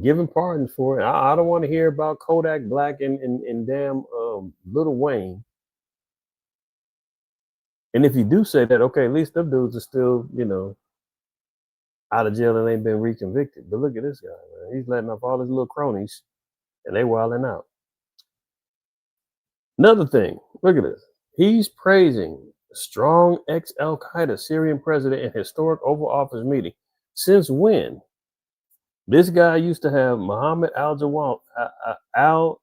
giving pardons for it. I don't want to hear about Kodak Black and damn Lil Wayne. And if you do say that, okay, at least them dudes are still, out of jail and ain't been reconvicted. But look at this guy, man. He's letting off all his little cronies and they wilding out. Another thing, look at this. He's praising strong ex-Al Qaeda Syrian president in historic Oval Office meeting. Since when? This guy used to have Mohammed al-Jalani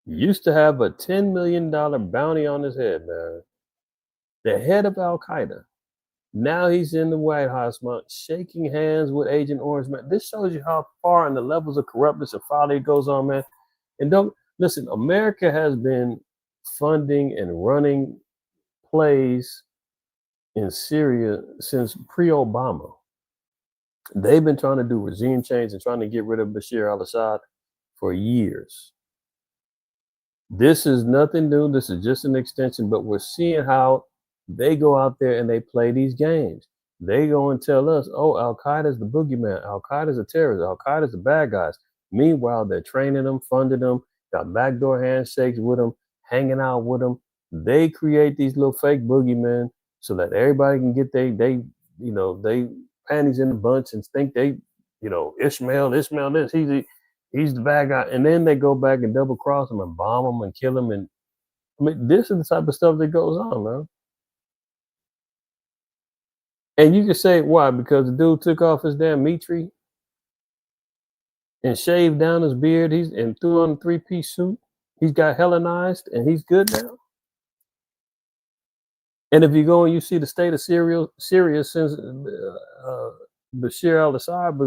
used to have a $10 million bounty on his head, man. The head of Al Qaeda. Now he's in the White House, man, shaking hands with Agent Orange, man. This shows you how far and the levels of corruptness and folly goes on, man. And don't listen, America has been funding and running plays in Syria since pre-Obama. They've been trying to do regime change and trying to get rid of Bashar al-Assad for years. This is nothing new. This is just an extension, but we're seeing how they go out there and they play these games. They go and tell us, oh, Al-Qaeda is the boogeyman. Al-Qaeda is a terrorist. Al-Qaeda is the bad guys. Meanwhile, they're training them, funding them, got backdoor handshakes with them, hanging out with them. They create these little fake boogeymen so that everybody can get they panties in a bunch and think they, Ishmael this, he's the bad guy. And then they go back and double cross him and bomb him and kill him. And I mean, this is the type of stuff that goes on, man. And you can say why? Because the dude took off his damn meat tree and shaved down his beard. And threw on a 3-piece suit. He's got Hellenized and he's good now. And if you go and you see the state of Syria since Bashir al-Assad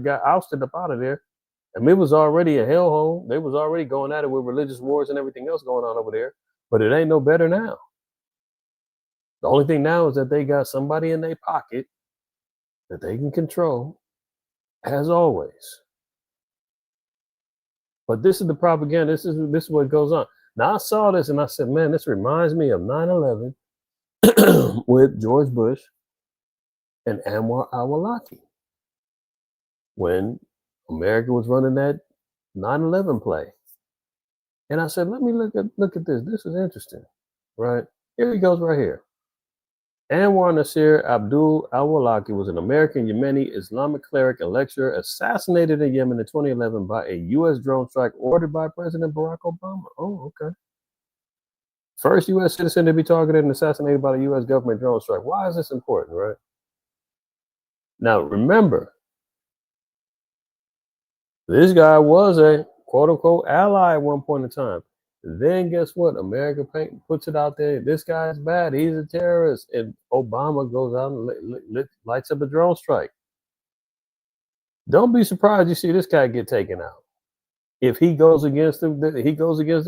got ousted up out of there, I mean, it was already a hellhole. They was already going at it with religious wars and everything else going on over there. But it ain't no better now. The only thing now is that they got somebody in their pocket that they can control, as always. But this is the propaganda. This is what goes on. Now I saw this and I said, man, this reminds me of 9/11 with George Bush and Anwar al-Awlaki when America was running that 9/11 play. And I said, let me look at this. This is interesting, right? Here he goes right here. Anwar Nasir Abdul al-Awlaki was an American Yemeni Islamic cleric and lecturer assassinated in Yemen in 2011 by a U.S. drone strike ordered by President Barack Obama. Oh, okay. First U.S. citizen to be targeted and assassinated by the U.S. government drone strike. Why is this important, right? Now, remember, this guy was a quote-unquote ally at one point in time. Then guess what? America puts it out there. This guy's bad. He's a terrorist. And Obama goes out and lights up a drone strike. Don't be surprised you see this guy get taken out. If he goes against the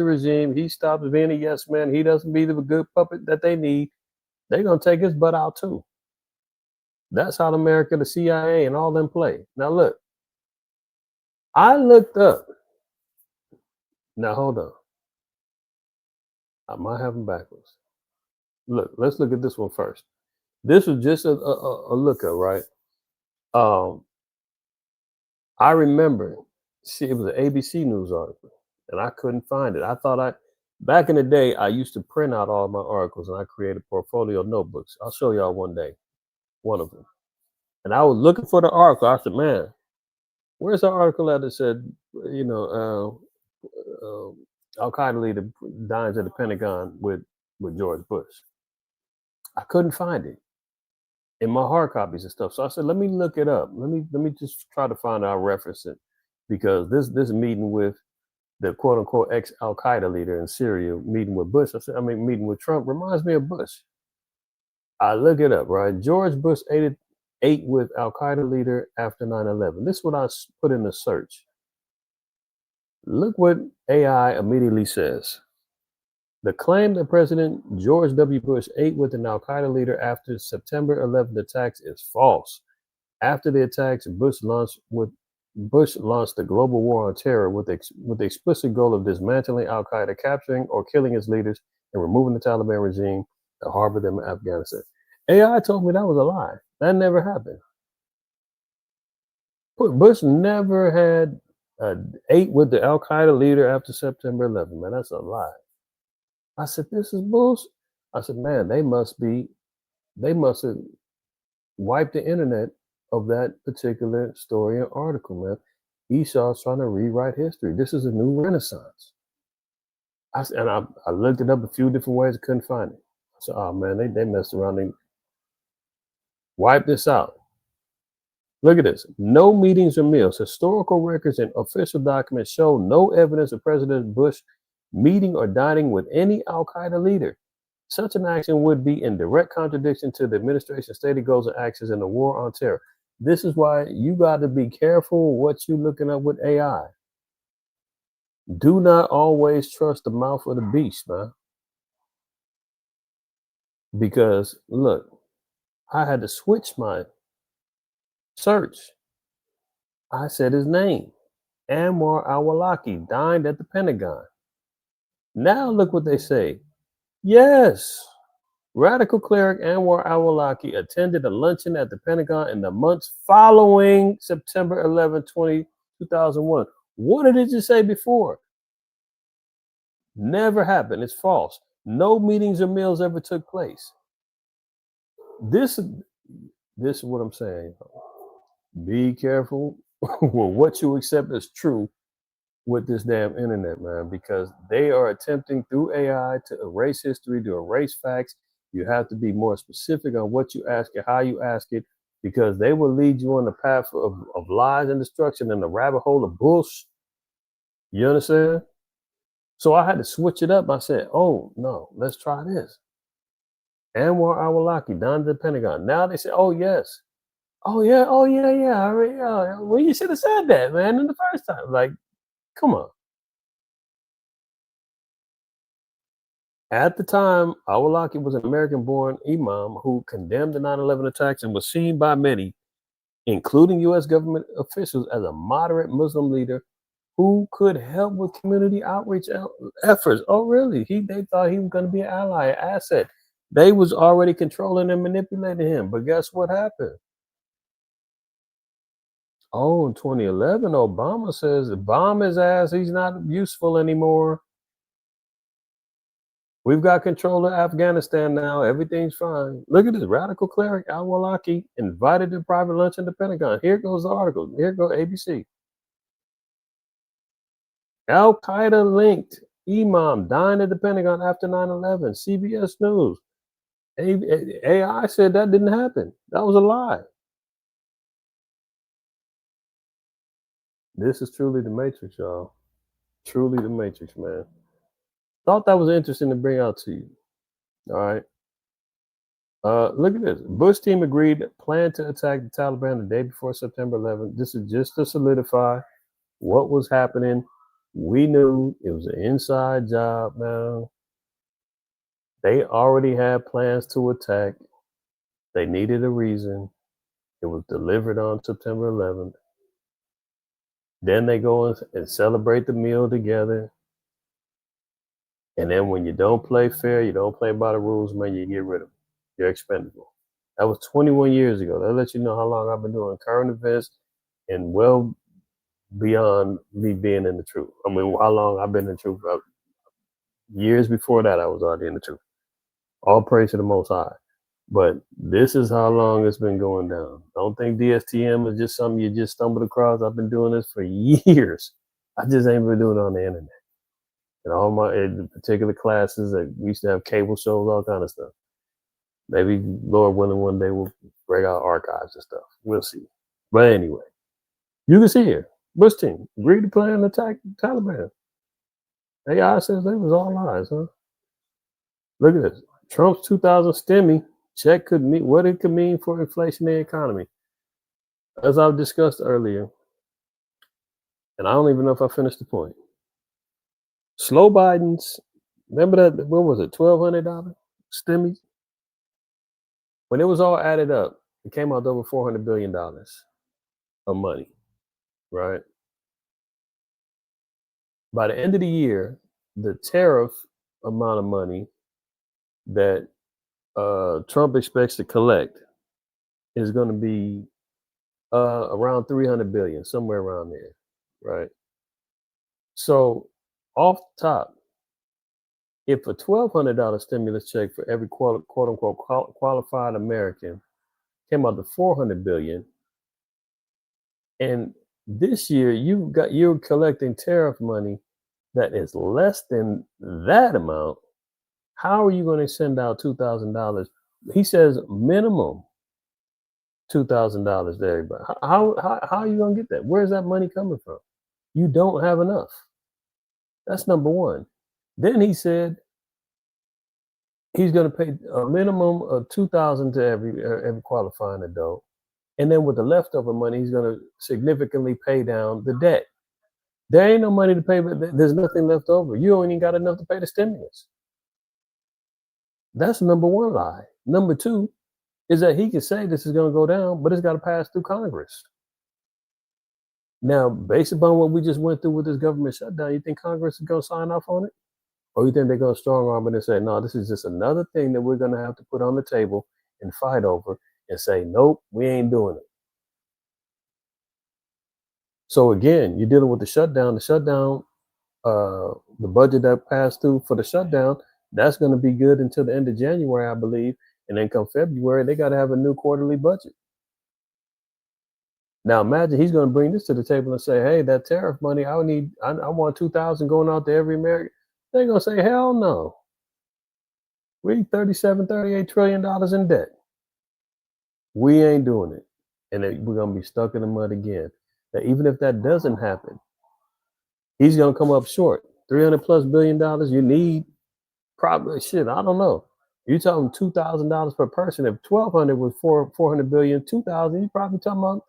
regime, he stops being a yes man. He doesn't be the good puppet that they need. They're gonna take his butt out too. That's how America, the CIA, and all them play. Now look, I looked up. Now hold on. I might have them backwards. Look, let's look at this one first. This was just a lookup, right? I remember, it was an ABC News article, and I couldn't find it. Back in the day, I used to print out all my articles, and I created portfolio notebooks. I'll show y'all one day, one of them. And I was looking for the article. I said, man, where's the article that said, Al-Qaeda leader dines at the Pentagon with George Bush? I couldn't find it in my hard copies and stuff. So I said, let me look it up. Let me just try to find out, reference it, because this meeting with the quote unquote ex Al-Qaeda leader in Syria, meeting with Bush. Meeting with Trump reminds me of Bush. I look it up, right? George Bush ate with Al-Qaeda leader after 9/11. This is what I put in the search. Look what AI immediately says. The claim that President George W. Bush ate with an Al-Qaeda leader after September 11 attacks is false. After the attacks, Bush launched the global war on terror with the explicit goal of dismantling Al-Qaeda, capturing or killing its leaders, and removing the Taliban regime that harbored them in Afghanistan. AI told me that was a lie. That never happened. Bush never had ate with the Al-Qaeda leader after September 11, man. That's a lie. I said, this is bullshit. I said, man, they must have wiped the internet of that particular story and article, man. Esau's trying to rewrite history. This is a new renaissance. I looked it up a few different ways, I couldn't find it. I said, oh man, they messed around and wiped this out. Look at this. No meetings or meals. Historical records and official documents show no evidence of President Bush meeting or dining with any Al-Qaeda leader. Such an action would be in direct contradiction to the administration's stated goals and actions in the war on terror. This is why you got to be careful what you're looking up with AI. Do not always trust the mouth of the beast, man. Because, look, I had to switch my search. I said his name. Anwar al-Awlaki dined at the Pentagon. Now look what they say. Yes, radical cleric Anwar al-Awlaki attended a luncheon at the Pentagon in the months following September 11, 2001. What did it just say before? Never happened. It's false. No meetings or meals ever took place. This is what I'm saying. Be careful with what you accept as true with this damn internet, man, because they are attempting through AI to erase history, to erase facts. You have to be more specific on what you ask and how you ask it, because they will lead you on the path of lies and destruction and the rabbit hole of bullshit. You understand? So I had to switch it up. I said, oh, no, let's try this. Anwar Awalaki down to the Pentagon. Now they say, oh, yes. Oh, yeah. Oh, yeah, yeah. Well, you should have said that, man, in the first time. Like, come on. At the time, Awalaki was an American-born imam who condemned the 9/11 attacks and was seen by many, including U.S. government officials, as a moderate Muslim leader who could help with community outreach efforts. Oh, really? They thought he was going to be an ally, an asset. They was already controlling and manipulating him. But guess what happened? Oh, in 2011, Obama says, bomb his ass. He's not useful anymore. We've got control of Afghanistan now. Everything's fine. Look at this. Radical cleric al-Awlaki invited to private lunch in the Pentagon. Here goes the article. Here goes ABC. Al-Qaeda linked imam dined at the Pentagon after 9/11. CBS News. AI said that didn't happen. That was a lie. This is truly the Matrix, y'all. Truly the Matrix, man. Thought that was interesting to bring out to you. All right. Look at this. Bush team agreed plan to attack the Taliban the day before September 11th. This is just to solidify what was happening. We knew it was an inside job now. They already had plans to attack. They needed a reason. It was delivered on September 11th. Then they go and celebrate the meal together. And then when you don't play fair, you don't play by the rules, man, you get rid of them. You're expendable. That was 21 years ago. That lets you know how long I've been doing current events and well beyond me being in the truth. I mean, how long I've been in the truth. Years before that, I was already in the truth. All praise to the Most High. But this is how long it's been going down. Don't think DSTM is just something you just stumbled across. I've been doing this for years. I just ain't been doing it on the internet. And all my particular classes, that we used to have cable shows, all kind of stuff. Maybe, Lord willing, one day we'll break out archives and stuff. We'll see. But anyway, you can see here, Bush team agreed to plan an attack the Taliban. AI says they was all lies, huh? Look at this. Trump's 2000 Stimmy check could mean what it could mean for inflation and the economy. As I've discussed earlier, and I don't even know if I finished the point. Slow Biden's, remember that, what was it, $1,200 Stimmy? When it was all added up, it came out over $400 billion of money, right? By the end of the year, the tariff amount of money that Trump expects to collect is going to be around 300 billion, somewhere around there, right? So off the top, if a $1,200 stimulus check for every quote unquote qualified American came out to 400 billion, and this year you're collecting tariff money that is less than that amount, how are you going to send out $2,000? He says minimum $2,000 to everybody. How are you going to get that? Where's that money coming from? You don't have enough. That's number one. Then he said he's going to pay a minimum of $2,000 to every qualifying adult, and then with the leftover money, he's going to significantly pay down the debt. There ain't no money to pay, but there's nothing left over. You don't even got enough to pay the stimulus. That's number one lie. Number two is that he can say this is going to go down, but it's got to pass through Congress. Now, based upon what we just went through with this government shutdown, you think Congress is going to sign off on it? Or you think they're going to strong arm it and say, no, this is just another thing that we're going to have to put on the table and fight over and say, nope, we ain't doing it. So again, you're dealing with the shutdown. The budget that passed through for the shutdown, that's going to be good until the end of January, I believe. And then come February, they got to have a new quarterly budget. Now imagine he's going to bring this to the table and say, "Hey, that tariff money, I want 2,000 going out to every American." They're going to say, "Hell no. We $38 trillion in debt. We ain't doing it." And then we're going to be stuck in the mud again. Now, even if that doesn't happen, he's going to come up short. $300+ billion. You need probably shit. I don't know. You're talking $2,000 per person. If 1,200 was 400 billion, 2,000, you're probably talking about.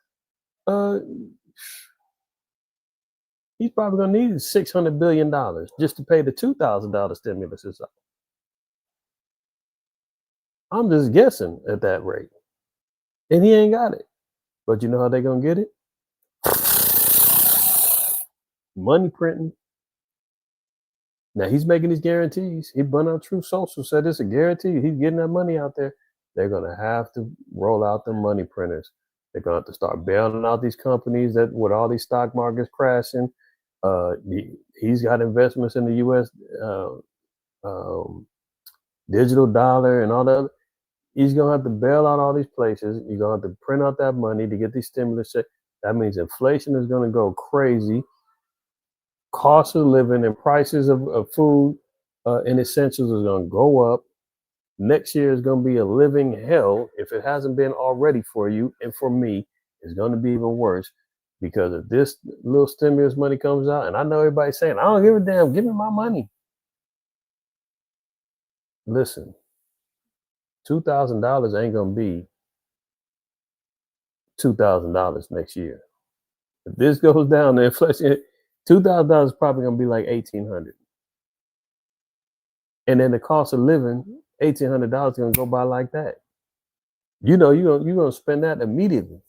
He's probably gonna need $600 billion just to pay the $2,000 stimulus. I'm just guessing at that rate, and he ain't got it. But you know how they gonna get it? Money printing. Now he's making these guarantees. He burned out Truth Social, said it's a guarantee. He's getting that money out there. They're gonna have to roll out the money printers. They're gonna have to start bailing out these companies that with all these stock markets crashing. He's got investments in the U.S. Digital dollar and all that. He's gonna have to bail out all these places. You're gonna have to print out that money to get these stimulus checks. That means inflation is gonna go crazy. Cost of living and prices of food and essentials is gonna go up. Next year is gonna be a living hell if it hasn't been already for you, and for me, it's gonna be even worse because if this little stimulus money comes out, and I know everybody's saying, "I don't give a damn, give me my money." Listen, $2,000 ain't gonna be $2,000 next year. If this goes down, the inflation, $2,000 is probably gonna be like $1,800, and then the cost of living, $1,800 is gonna go by like that. You know, you're gonna spend that immediately.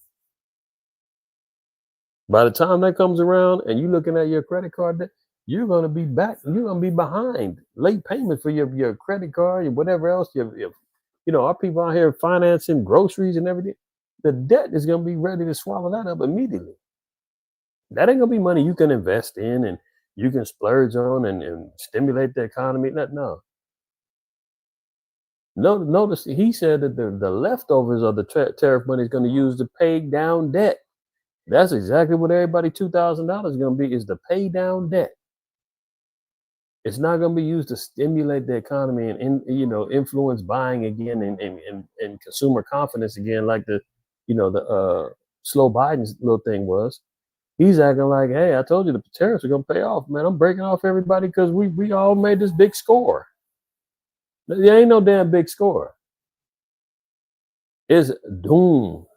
By the time that comes around, and you're looking at your credit card debt, you're gonna be back. You're gonna be behind late payment for your credit card and whatever else. Our people out here financing groceries and everything. The debt is gonna be ready to swallow that up immediately. That ain't gonna be money you can invest in and you can splurge on and stimulate the economy. No. Notice he said that the leftovers of the tariff money is going to use to pay down debt. That's exactly what everybody $2,000 is going to be, is to pay down debt. It's not going to be used to stimulate the economy and influence buying again and consumer confidence again, like the slow Biden's little thing was. He's acting like, "Hey, I told you the tariffs are gonna pay off, man. I'm breaking off everybody because we all made this big score." There ain't no damn big score. It's doom,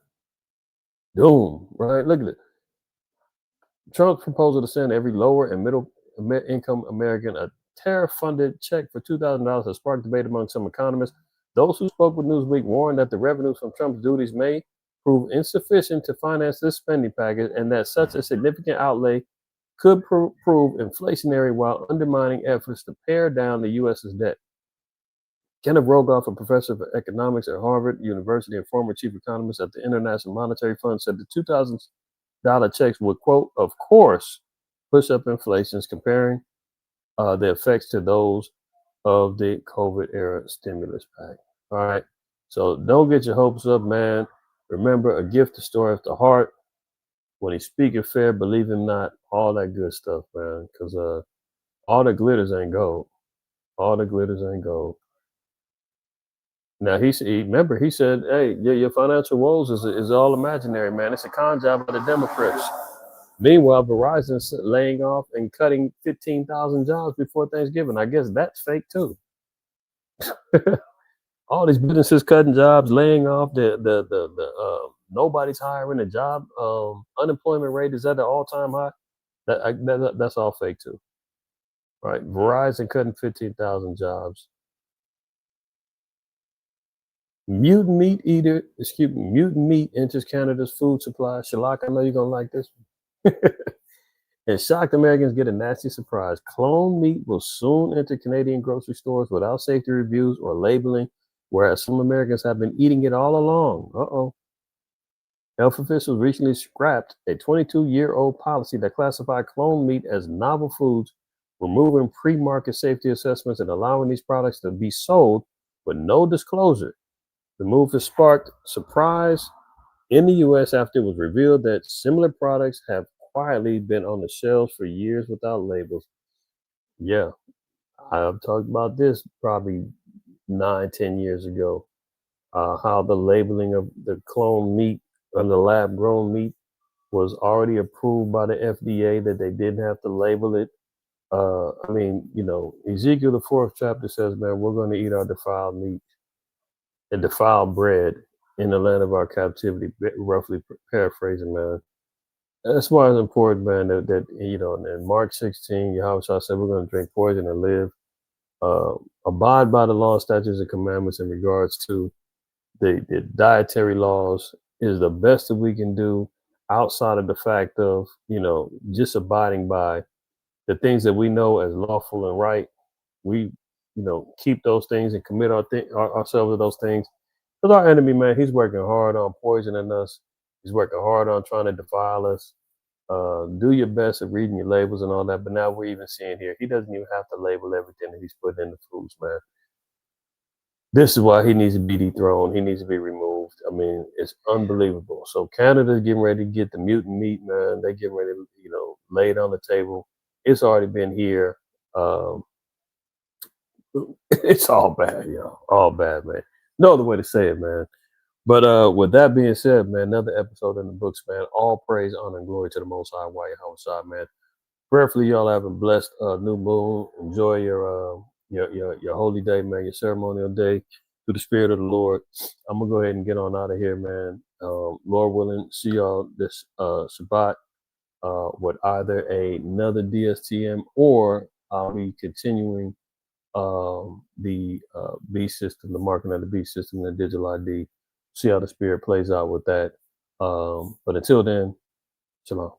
right? Look at it. Trump's proposal to send every lower and middle income American a tariff-funded check for $2,000 has sparked debate among some economists. Those who spoke with Newsweek warned that the revenues from Trump's duties may prove insufficient to finance this spending package, and that such a significant outlay could prove inflationary while undermining efforts to pare down the U.S.'s debt. Kenneth Rogoff, a professor of economics at Harvard University and former chief economist at the International Monetary Fund, said the $2,000 checks would, quote, "of course, push up inflation, comparing the effects to those of the COVID era stimulus pack." All right. So don't get your hopes up, man. Remember, a gift destroyeth the heart. When he speaketh fair, believe him not. All that good stuff, man. Because all the glitters ain't gold. All the glitters ain't gold. Now he said, "Hey, your financial woes is all imaginary, man. It's a con job by the Democrats." Meanwhile, Verizon's laying off and cutting 15,000 jobs before Thanksgiving. I guess that's fake too. All these businesses cutting jobs, laying off. Nobody's hiring. The job unemployment rate is at an all-time high. That's all fake too, right? Verizon cutting 15,000 jobs. Mutant meat enters Canada's food supply. Shalak, I know you're gonna like this one. And shocked Americans get a nasty surprise. Clone meat will soon enter Canadian grocery stores without safety reviews or labeling, whereas some Americans have been eating it all along. Health officials recently scrapped a 22-year-old policy that classified cloned meat as novel foods, removing pre-market safety assessments and allowing these products to be sold with no disclosure. The move has sparked surprise in the U.S. after it was revealed that similar products have quietly been on the shelves for years without labels. Yeah, I've talked about this probably 9, 10 years ago. How the labeling of the clone meat and the lab grown meat was already approved by the FDA, that they didn't have to label it. I mean, Ezekiel, the 4th chapter says, man, we're going to eat our defiled meat and defiled bread in the land of our captivity, roughly paraphrasing, man. That's why it's important, man, that in Mark 16, Yahweh said we're going to drink poison and live. Abide by the law, statutes, and commandments in regards to the dietary laws is the best that we can do, outside of the fact of, just abiding by the things that we know as lawful and right. We, keep those things and commit ourselves to those things. Because our enemy, man, he's working hard on poisoning us. He's working hard on trying to defile us. Do your best at reading your labels and all that. But now we're even seeing here, he doesn't even have to label everything that he's putting in the foods, man. This is why he needs to be dethroned. He needs to be removed. I mean, it's unbelievable. So Canada's getting ready to get the mutant meat, man. They getting ready to, lay it on the table. It's already been here. It's all bad, y'all. All bad, man. No other way to say it, man. But with that being said, man, another episode in the books, man. All praise, honor, and glory to the Most High, Yahweh, man. Prayerfully, y'all have a blessed new moon. Enjoy your holy day, man. Your ceremonial day through the Spirit of the Lord. I'm gonna go ahead and get on out of here, man. Lord willing, see y'all this Shabbat with either another DSTM, or I'll be continuing the B system, the marking of the B system, and the digital ID. See how the Spirit plays out with that. But until then, shalom.